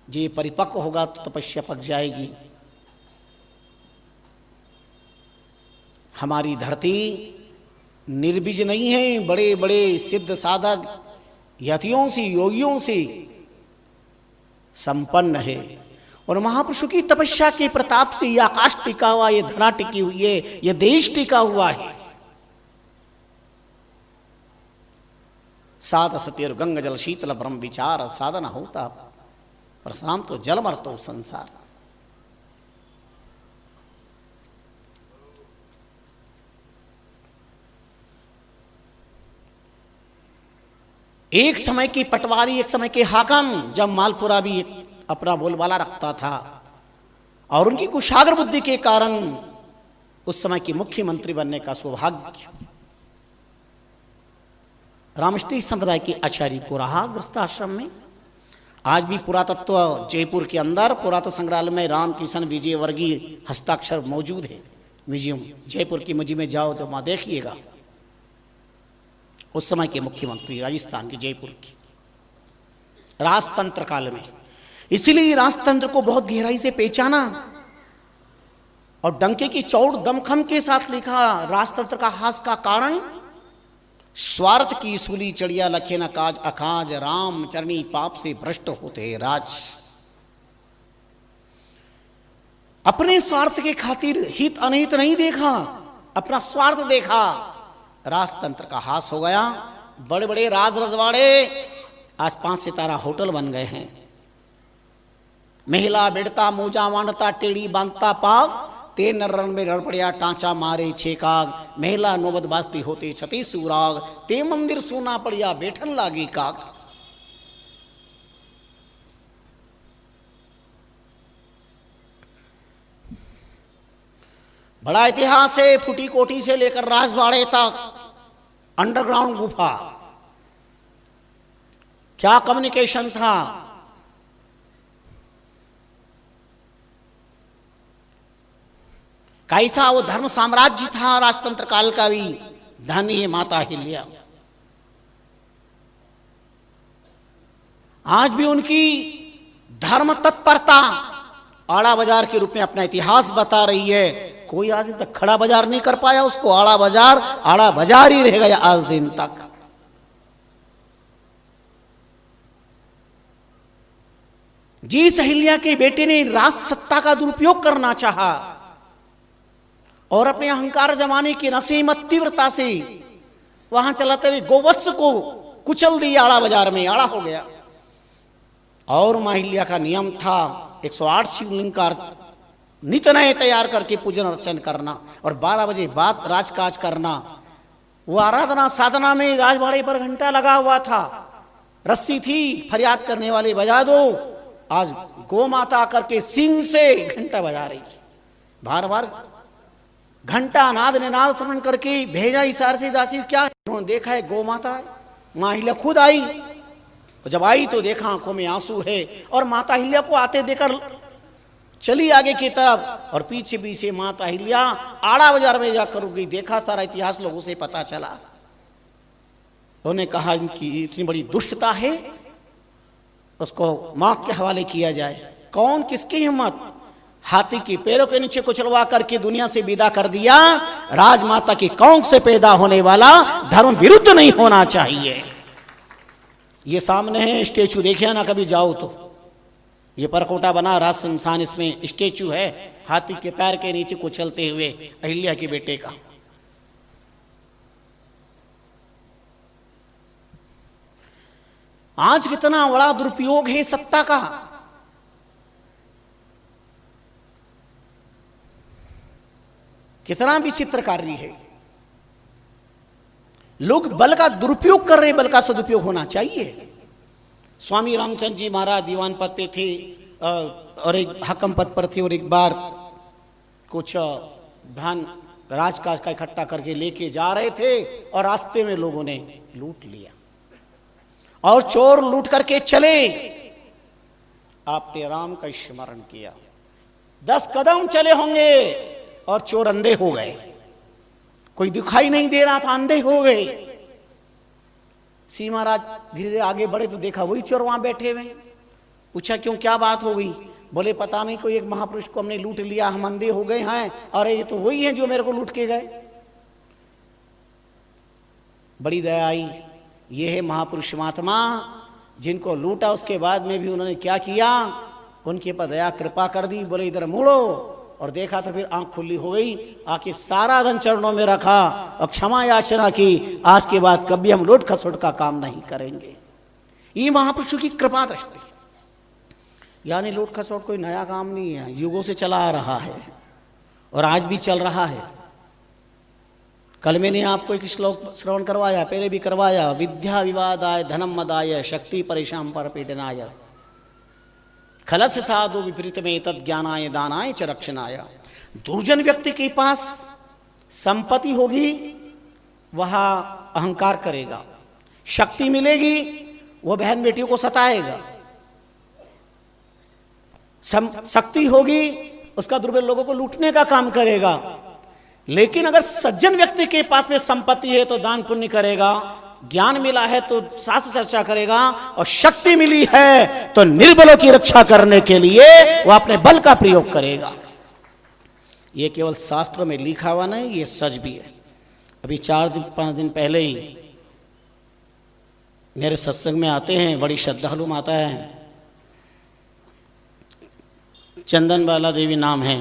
जे परिपक्व होगा तो तपस्या पक जाएगी। हमारी धरती निर्बीज नहीं है, बड़े बड़े सिद्ध साधक यतियों से, योगियों से संपन्न है। और महापुरुषों की तपस्या के प्रताप से ये आकाश टिका हुआ, ये धरा टिकी हुई है, ये देश टिका हुआ है। साध सत्य और गंगा जल शीतल ब्रह्म विचार साधन होता परशुराम तो जल मरतो संसार। एक समय की पटवारी, एक समय के हाकम, जब मालपुरा भी अपना बोलबाला रखता था और उनकी कुशाग्र बुद्धि के कारण उस समय के मुख्यमंत्री बनने का सौभाग्य रामष्टी संप्रदाय के आचार्य को रहा गृहस्थाश्रम में। आज भी पुरातत्व जयपुर के अंदर पुरातत्व संग्रहालय में रामकिशन विजय वर्गीय हस्ताक्षर मौजूद है। म्यूजियम, जयपुर की म्यूजियम में जाओ तो वहां देखिएगा। उस समय के मुख्यमंत्री राजस्थान के जयपुर की राजतंत्र काल में, इसलिए राजतंत्र को बहुत गहराई से पहचाना और डंके की चौड़ दमखम के साथ लिखा। राजतंत्र का हास का कारण स्वार्थ की सूली चढ़िया लखे न काज अकाज, राम चरणी पाप से भ्रष्ट होते राज। अपने स्वार्थ के खातिर हित अनहित नहीं देखा, अपना स्वार्थ देखा। राजतंत्र का हास हो गया। बड़े बड़े राज रजवाड़े आज 5 सितारा होटल बन गए हैं। महिला बिड़ता मोजा वांडता टेढ़ी बांधता पाग, ते नर्रन में रड़पड़िया टांचा मारे छेकाग, महिला नौबत बाजती होते छती सुराग, ते मंदिर सोना पड़िया बैठन लागी काग। बड़ा इतिहास है। फूटी कोठी से लेकर राजवाड़े तक अंडरग्राउंड गुफा, क्या कम्युनिकेशन था। कैसा वो धर्म साम्राज्य था राजतंत्र काल का भी। धनी है माता अहिल्या। आज भी उनकी धर्म तत्परता आड़ा बाजार के रूप में अपना इतिहास बता रही है। कोई आज दिन तक खड़ा बाजार नहीं कर पाया उसको। आड़ा बाजार ही रह गया आज दिन तक। जी अहिल्या के बेटे ने राज सत्ता का दुरुपयोग करना चाहा और अपने अहंकार जमाने की नसीमत तीव्रता से वहां चलाते हुए गोवत्स को कुचल दिया। आड़ा बाजार में आड़ा हो गया। और माहिल्या का नियम था 108 शिवलिंग का नित नए तैयार करके पूजन अर्चन करना और 12 बजे बाद राजकाज करना। वो आराधना साधना में राजवाड़े पर घंटा लगा हुआ था। रस्सी थी, फरियाद करने वाले बजा दो। आज गौ माता करके सिंह से घंटा बजा रही, बार बार घंटा नाद ने नाद श्रवण करके भेजा इशारे से दासी क्या है? उन्होंने देखा है गौ माता है। माँ अहिल्या खुद आई, जब आई तो देखा आंखों में आंसू है और माता अहिल्या को आते देकर चली आगे की तरफ और पीछे पीछे माता अहिल्या आड़ा बाजार में जाकर रुक गई। देखा, सारा इतिहास लोगों से पता चला। उन्होंने कहा इनकी इतनी बड़ी दुष्टता है, उसको मौत के हवाले किया जाए। कौन, किसकी हिम्मत? हाथी के पैरों के नीचे कुचलवा करके दुनिया से विदा कर दिया। राजमाता की कौन से पैदा होने वाला धर्म विरुद्ध नहीं होना चाहिए। ये सामने है स्टेचू, देखिए ना कभी जाओ तो। ये परकोटा बना राज संस्थान, इसमें स्टेचू है हाथी के पैर के नीचे कुचलते हुए अहिल्या के बेटे का। आज कितना बड़ा दुरुपयोग है सत्ता का। कितना विचित्र कार्य है। लोग बल का दुरुपयोग कर रहे, बल का सदुपयोग होना चाहिए। स्वामी रामचंद्र जी महाराज दीवान पद पे थे और एक हकम पद पर थे और एक बार कुछ धन राजकाज का इकट्ठा करके लेके जा रहे थे और रास्ते में लोगों ने लूट लिया और चोर लूट करके चले। आपने राम का स्मरण किया, 10 कदम चले होंगे और चोर अंधे हो गए, कोई दिखाई नहीं दे रहा था, अंधे हो गए। सी महाराज धीरे धीरे आगे बढ़े तो देखा वही चोर वहां बैठे हुए। पूछा क्यों, क्या बात हो गई? बोले पता नहीं, कोई एक महापुरुष को हमने लूट लिया, हम अंधे हो गए हैं। अरे ये तो वही है जो मेरे को लूट के गए। बड़ी दया आई। ये है महापुरुष महात्मा, जिनको लूटा उसके बाद में भी उन्होंने क्या किया, उनके पर दया कृपा कर दी। बोले इधर मुड़ो, और देखा तो फिर आंख खुली हो गई। आके सारा धन चरणों में रखा और क्षमा याचना की, आज के बाद कभी हम लूट खसोट का काम नहीं करेंगे। ये महापुरुषों की कृपा दृष्टि। यानी लूट खसोट कोई नया काम नहीं है, युगों से चला आ रहा है और आज भी चल रहा है। कल मैंने आपको एक श्लोक श्रवण करवाया, पहले भी करवाया, विद्या विवादाय धनम मदाय शक्ति परेशान पर पीडनाय खलस साधु विपरीत में तद ज्ञानाय दानाय च रक्षणाय। दुर्जन व्यक्ति के पास संपत्ति होगी, वह अहंकार करेगा, शक्ति मिलेगी वह बहन बेटियों को सताएगा, शक्ति होगी उसका दुर्बल लोगों को लूटने का काम करेगा। लेकिन अगर सज्जन व्यक्ति के पास में संपत्ति है तो दान पुण्य करेगा, ज्ञान मिला है तो शास्त्र चर्चा करेगा, और शक्ति मिली है तो निर्बलों की रक्षा करने के लिए वह अपने बल का प्रयोग करेगा। यह केवल शास्त्रों में लिखा हुआ नहीं, यह सच भी है। अभी 4-5 दिन पहले ही मेरे सत्संग में आते हैं, बड़ी श्रद्धालु माता है, चंदन बाला देवी नाम है,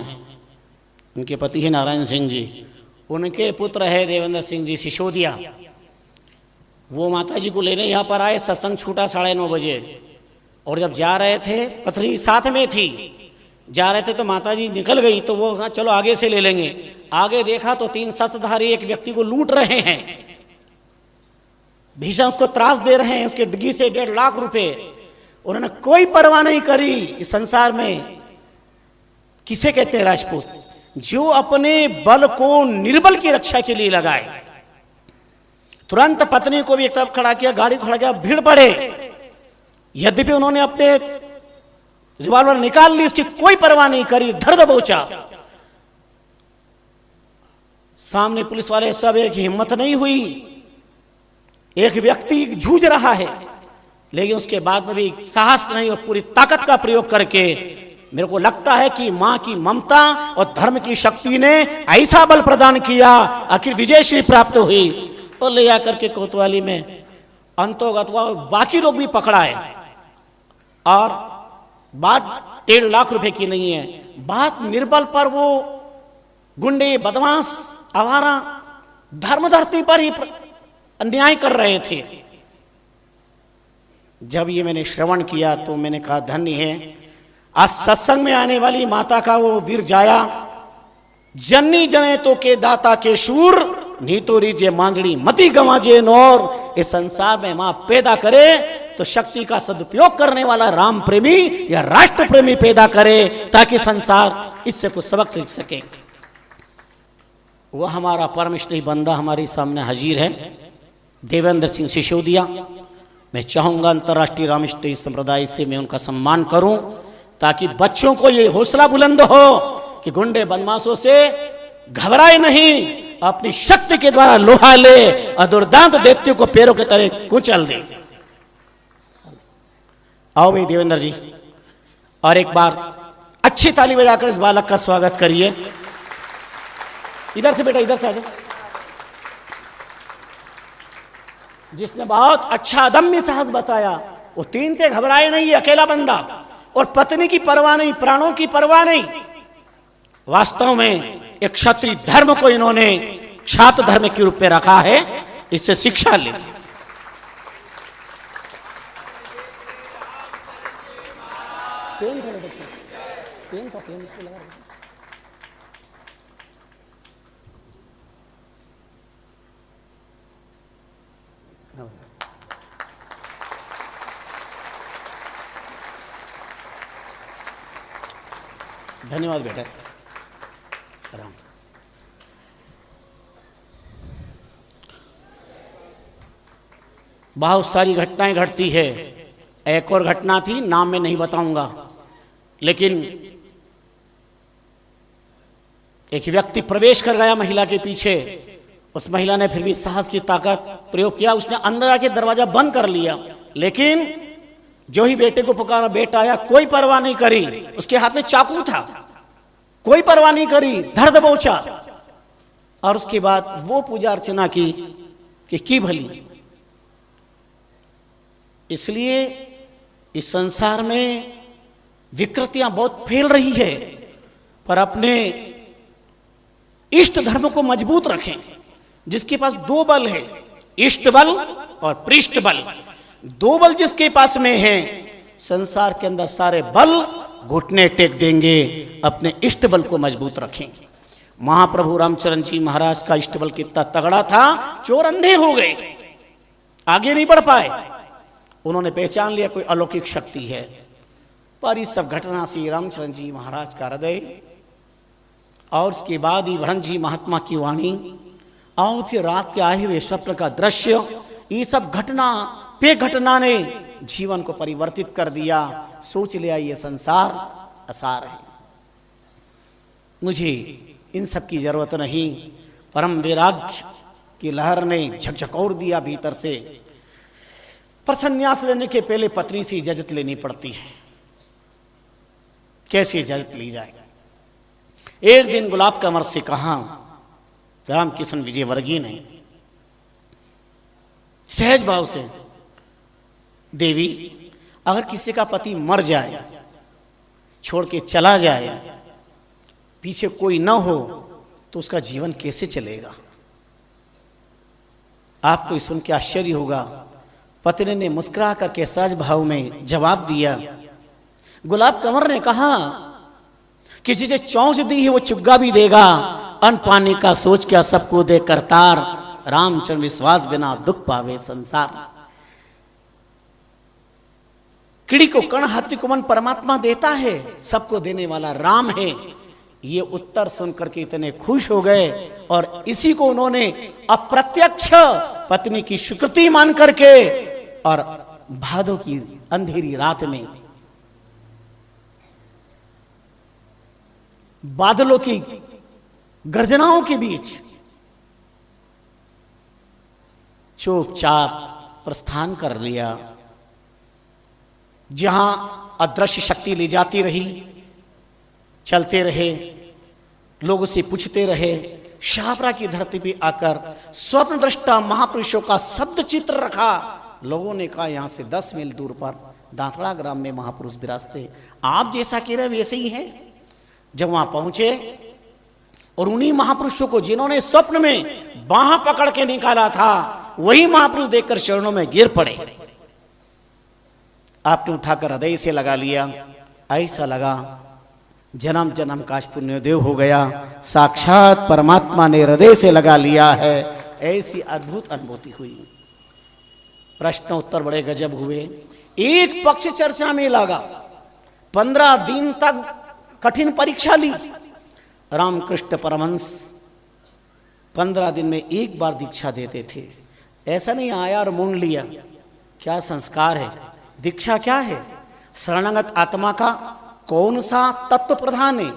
उनके पति है नारायण सिंह जी, उनके पुत्र है देवेंद्र सिंह जी सिसोदिया। वो माता जी को लेने यहाँ पर आए, सत्संग छूटा 9:30 बजे, और जब जा रहे थे, पत्नी साथ में थी, जा रहे थे तो माता जी निकल गई, तो वो कहा चलो आगे से ले लेंगे। आगे देखा तो 3 शस्त्रधारी एक व्यक्ति को लूट रहे हैं, भीषण उसको त्रास दे रहे हैं, उसके डिग्गी से 1.5 लाख रुपए। उन्होंने कोई परवाह नहीं करी। इस संसार में किसे कहते हैं राजपूत? जो अपने बल को निर्बल की रक्षा के लिए लगाए। तुरंत पत्नी को भी एक तरफ खड़ा किया, गाड़ी को खड़ा किया, भीड़ पड़े। यद्यपि उन्होंने अपने रिवॉल्वर निकाल ली, उसकी कोई परवाह नहीं करी, धड़ दबोचा। सामने पुलिस वाले सब, एक हिम्मत नहीं हुई। एक व्यक्ति जूझ रहा है, लेकिन उसके बाद में भी साहस नहीं और पूरी ताकत का प्रयोग करके, मेरे को लगता है कि मां की ममता और धर्म की शक्ति ने ऐसा बल प्रदान किया, आखिर विजयश्री प्राप्त हुई। और ले जाकर के कोतवाली में अंतोगत हुआ, बाकी लोग भी पकड़ाए। और बात 1.5 लाख रुपए की नहीं है, बात निर्बल पर वो गुंडे, बदमाश, आवारा धर्म धरती पर ही अन्याय कर रहे थे। जब ये मैंने श्रवण किया तो मैंने कहा धन्य है आज सत्संग में आने वाली माता का वो वीर जाया। जननी जने तो के दाता के शूर, नीतो रीजे मांझड़ी मती गंवाजे नौर। इस संसार में मां पैदा करे तो शक्ति का सदुपयोग करने वाला राम प्रेमी या राष्ट्र प्रेमी पैदा करे, ताकि संसार इससे कुछ सबक सीख सके। वह हमारा परम स्नेही बंदा हमारे सामने हाजिर है, देवेंद्र सिंह सिसोदिया। मैं चाहूंगा अंतर्राष्ट्रीय रामस्नेही संप्रदाय से मैं उनका सम्मान करूं, ताकि बच्चों को ये हौसला बुलंद हो कि गुंडे बदमाशों से घबराए नहीं, अपनी शक्ति के द्वारा लोहा ले और दुर्दांत दैत्यों को पैरों के तरह कुचल दे। आओ भाई देवेंद्र जी, और एक बार अच्छी ताली बजाकर इस बालक का स्वागत करिए। इधर से बेटा, इधर से आ जाओ। जिसने बहुत अच्छा अदम्य साहस बताया, वो 3 थे, घबराए नहीं, अकेला बंदा, और पत्नी की परवाह नहीं, प्राणों की परवाह नहीं। वास्तव में एक क्षत्रिय धर्म को इन्होंने क्षात्र धर्म के रूप में रखा है, इससे शिक्षा ले। धन्यवाद बेटा। राम। बहुत सारी घटनाएं घटती है। एक और घटना थी, नाम मैं नहीं बताऊंगा, लेकिन एक व्यक्ति प्रवेश कर गया महिला के पीछे। उस महिला ने फिर भी साहस की ताकत प्रयोग किया, उसने अंदर आके दरवाजा बंद कर लिया, लेकिन जो ही बेटे को पुकारा, बेटा आया, कोई परवाह नहीं करी। उसके हाथ में चाकू था, कोई परवाह नहीं करी, धड़ दबोचा। और उसके बाद वो पूजा अर्चना की भली। इसलिए इस संसार में विकृतियां बहुत फैल रही है, पर अपने इष्ट धर्म को मजबूत रखें। जिसके पास दो बल है, इष्ट बल और पृष्ठ बल, दो बल जिसके पास में है, संसार के अंदर सारे बल घुटने टेक देंगे। अपने इष्ट बल को मजबूत रखें। महाप्रभु रामचरण जी महाराज का इष्ट बल कितना तगड़ा था, चोर अंधे हो गए, आगे नहीं बढ़ पाए। उन्होंने पहचान लिया कोई अलौकिक शक्ति है। पर इस सब घटना से रामचरण जी महाराज का हृदय, और उसके बाद ही भरत जी महात्मा की वाणी, और फिर रात के आए हुए स्वप्न का दृश्य, ये सब घटना ने जीवन को परिवर्तित कर दिया। सोच लिया ये संसार असार है, मुझे इन सब की जरूरत नहीं। परम वैराग्य की लहर ने झकझकोर दिया भीतर से। पर संन्यास लेने के पहले पत्नी से इजाजत लेनी पड़ती है। कैसे इजाजत ली जाए? एक दिन गुलाब कमर से कहा, रामकिशन विजयवर्गीय ने सहज भाव से, देवी, अगर किसी का पति मर जाए, छोड़ के चला जाए, पीछे कोई न हो, तो उसका जीवन कैसे चलेगा? आपको सुन के आश्चर्य होगा। पत्नी ने मुस्कुरा करके सहज भाव में जवाब दिया। गुलाब कंवर ने कहा कि जिसे चौंच दी है वो चुग्गा भी देगा, अन्न पानी का सोच क्या सबको दे करतार, रामचरण विश्वास बिना दुख पावे संसार। कीड़ी को कण, हाथी को मन परमात्मा देता है, सबको देने वाला राम है। ये उत्तर सुनकर के इतने खुश हो गए, और इसी को उन्होंने अप्रत्यक्ष पत्नी की स्वीकृति मान करके, और भादों की अंधेरी रात में बादलों की गर्जनाओं के बीच चुपचाप प्रस्थान कर लिया। जहां अदृश्य शक्ति ले जाती रही, चलते रहे, लोगों से पूछते रहे। शाहपुरा की धरती पे आकर स्वप्न दृष्टा महापुरुषों का शब्द चित्र रखा। लोगों ने कहा यहां से 10 मील दूर पर दांतड़ा ग्राम में महापुरुष विराजते, आप जैसा कह रहे वैसे ही हैं। जब वहां पहुंचे और उन्हीं महापुरुषों को जिन्होंने स्वप्न में बाह पकड़ के निकाला था, वही महापुरुष देखकर चरणों में गिर पड़े। आपने उठाकर हृदय से लगा लिया। ऐसा लगा जन्म जन्म का पुण्यदेव हो गया, साक्षात परमात्मा ने हृदय से लगा लिया है। ऐसी अद्भुत अनुभूति हुई। प्रश्न उत्तर बड़े गजब हुए। एक पक्ष चर्चा में लगा, 15 दिन तक कठिन परीक्षा ली। रामकृष्ण परमहंस 15 दिन में एक बार दीक्षा देते थे। ऐसा नहीं आया और मूंढ लिया। क्या संस्कार है? दीक्षा क्या है? शरणागत आत्मा का कौन सा तत्व प्रधान है?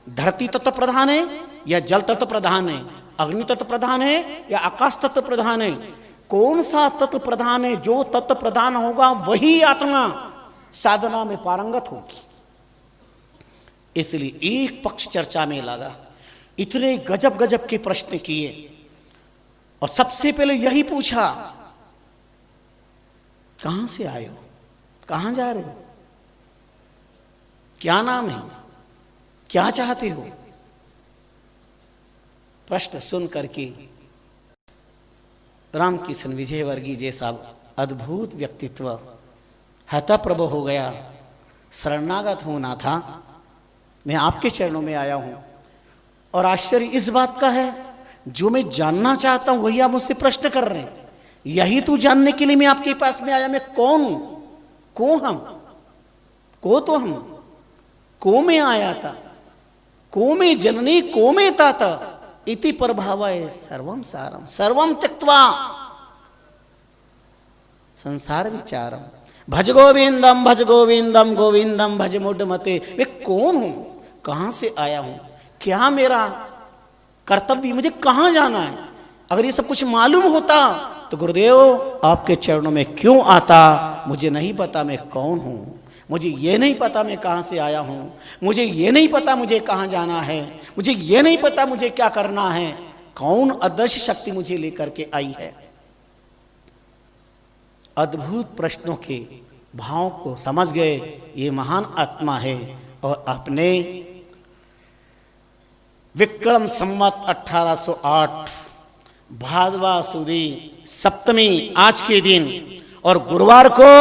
धरती तत्व प्रधान है या जल तत्व प्रधान है? अग्नि तत्व प्रधान है या आकाश तत्व प्रधान है? कौन सा तत्व प्रधान है? जो तत्व प्रधान होगा वही आत्मा साधना में पारंगत होगी। इसलिए एक पक्ष चर्चा में लगा। इतने गजब गजब के प्रश्न किए, और सबसे पहले यही पूछा, कहां से आए हो, कहां जा रहे हो, क्या नाम है, क्या चाहते हो? प्रश्न सुन करके रामकिशन विजयवर्गीय जैसा अद्भुत व्यक्तित्व हतप्रभ हो गया। शरणागत होना था, मैं आपके चरणों में आया हूं। और आश्चर्य इस बात का है, जो मैं जानना चाहता हूं वही आप मुझसे प्रश्न कर रहे हैं। यही तो जानने के लिए मैं आपके पास में आया। मैं कौन हूं? को हम? को तो हम, को में आया था, को में जननी, को में तात इति प्रभावाय सर्वम सारम सर्वम त्यक्त्वा। संसार विचारम, भज गोविंदम भज गोविंदम गोविंदम भज मुडमते। मैं कौन हूं, कहां से आया हूं, क्या मेरा कर्तव्य, मुझे कहां जाना है? अगर ये सब कुछ मालूम होता तो गुरुदेव आपके चरणों में क्यों आता? मुझे नहीं पता मैं कौन हूं, मुझे ये नहीं पता मैं कहां से आया हूं, मुझे ये नहीं पता मुझे कहां जाना है, मुझे ये नहीं पता मुझे क्या करना है, कौन अदृश्य शक्ति मुझे लेकर के आई है। अद्भुत प्रश्नों के भाव को समझ गए ये महान आत्मा है और अपने विक्रम संवत 1808 भादवा सुदी सप्तमी आज के दिन और गुरुवार को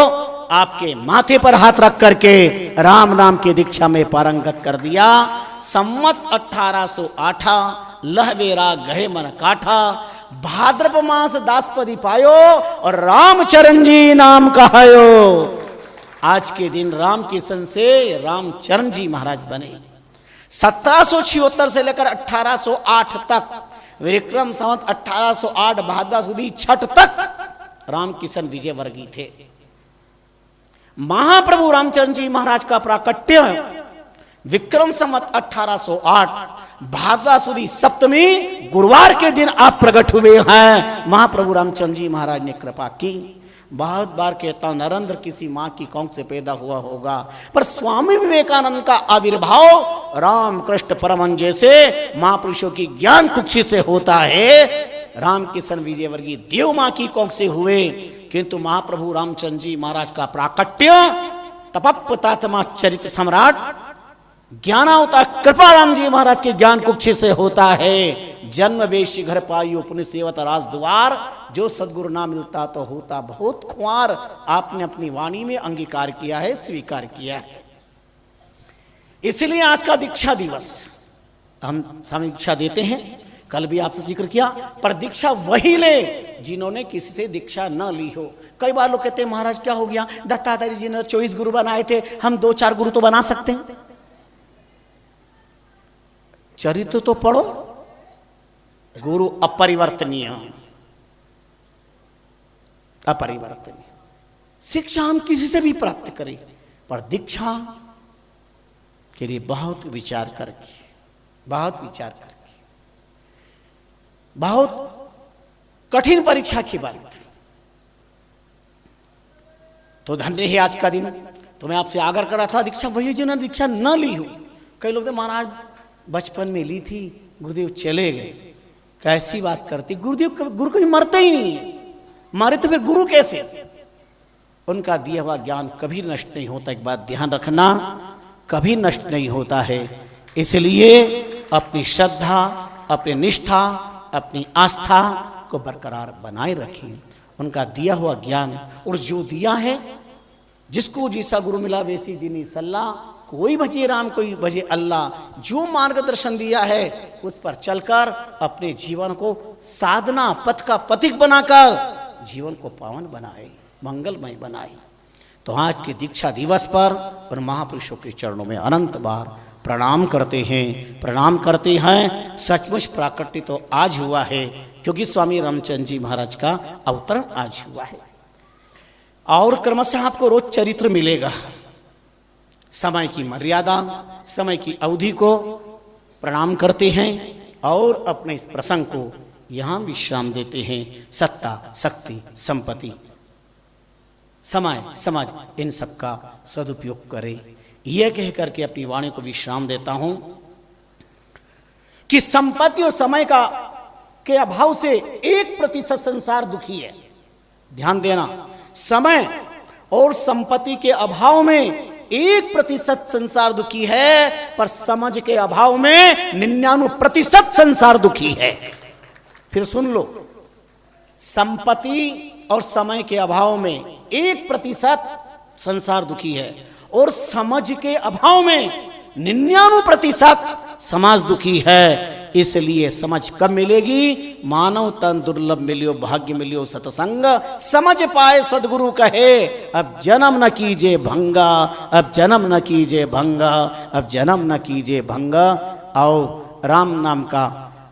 आपके माथे पर हाथ रख करके राम नाम की दीक्षा में पारंगत कर दिया। संवत 1808 लहवेरा गहे मन काठा, भाद्रप मास दासपदी पायो और रामचरण जी नाम कहायो। आज के दिन राम किशन से रामचरण जी महाराज बने। 1776 से लेकर 1808 तक विक्रम संवत 1808 भादवा सुदी छठ तक राम किशन विजयवर्गीय थे। महाप्रभु रामचंद्र जी महाराज का प्राकट्य विक्रम संवत 1808 भादवा सुदी सप्तमी गुरुवार के दिन आप प्रकट हुए हैं। महाप्रभु रामचंद्र जी महाराज ने कृपा की। बहुत बार कहता हूं नरेंद्र किसी मां की कौख से पैदा हुआ होगा, पर स्वामी विवेकानंद का आविर्भाव रामकृष्ण परमहंस जैसे महापुरुषों की ज्ञान कुक्षी से होता है। राम किशन विजयवर्गीय देव मां की कौख से हुए, किंतु महाप्रभु रामचंद्र जी महाराज का प्राकट्य तपप्पतात्मा चरित्र सम्राट ज्ञानावतार कृपाराम जी महाराज के ज्ञान कुक्षी से होता है। जन्म वेश घर पायो पुण्य सेवत राजद्वार, जो सदगुरु ना मिलता तो होता बहुत खुआर। आपने अपनी वाणी में अंगीकार किया है, स्वीकार किया है। इसलिए आज का दीक्षा दिवस हम दीक्षा देते हैं। कल भी आपसे जिक्र किया, पर दीक्षा वही ले जिन्होंने किसी से दीक्षा न ली हो। कई बार लोग कहते हैं महाराज क्या हो गया, दत्तात्रेय जी ने 24 गुरु बनाए थे, हम 2-4 गुरु तो बना सकते हैं। चरित्र तो पढ़ो। गुरु अपरिवर्तनीय, अपरिवर्तनीय। शिक्षा हम किसी से भी प्राप्त करें, पर दीक्षा के लिए बहुत विचार करके, बहुत विचार करके, बहुत कठिन परीक्षा की बात। तो धन्य है आज का दिन। तो मैं आपसे आग्रह कर रहा था, दीक्षा वही जिन्होंने दीक्षा न ली हो। कई लोग महाराज बचपन में ली थी, गुरुदेव चले गए। कैसी बात करती, गुरु कभी मरते ही नहीं है, मारे तो फिर गुरु कैसे? उनका दिया हुआ ज्ञान कभी नष्ट नहीं होता। एक बात ध्यान रखना, कभी नष्ट नहीं होता है। इसलिए अपनी श्रद्धा, अपनी निष्ठा, अपनी आस्था को बरकरार बनाए रखें। उनका दिया हुआ ज्ञान और जो दिया है, जिसको जैसा गुरु मिला वैसी दीनी सल्ला, कोई भजे राम कोई भजे अल्लाह। जो मार्गदर्शन दिया है उस पर चलकर अपने जीवन को साधना पथ का पथिक बनाकर जीवन को पावन बनाए, मंगलमय बनाए। तो आज के दीक्षा दिवस पर उन महापुरुषों के चरणों में अनंत बार प्रणाम करते हैं, प्रणाम करते हैं। सचमुच प्राकट्य तो आज हुआ है, क्योंकि स्वामी रामचंद्र जी महाराज का अवतरण आज हुआ है। और क्रमशः आपको रोज चरित्र मिलेगा। समय की मर्यादा, समय की अवधि को प्रणाम करते हैं और अपने इस प्रसंग को यहाँ विश्राम देते हैं। सत्ता, शक्ति, संपत्ति, समय, समझ, इन सब का सदुपयोग करें। यह कह करके अपनी वाणी को विश्राम देता हूं कि संपत्ति और समय का के अभाव से 1% संसार दुखी है। ध्यान देना, समय और संपत्ति के अभाव में 1% संसार दुखी है, पर समझ के अभाव में 99% संसार दुखी है। फिर सुन लो, संपत्ति और समय के अभाव में 1% संसार दुखी है और समझ के अभाव में 99% समाज दुखी है। इसलिए समझ कब मिलेगी? मानव तन दुर्लभ मिलियो, भाग्य मिलियो सतसंग, समझ पाए सदगुरु कहे अब जन्म न कीजिए भंगा, अब जन्म न कीजिए भंगा, अब जन्म न कीजिए भंगा। आओ राम नाम का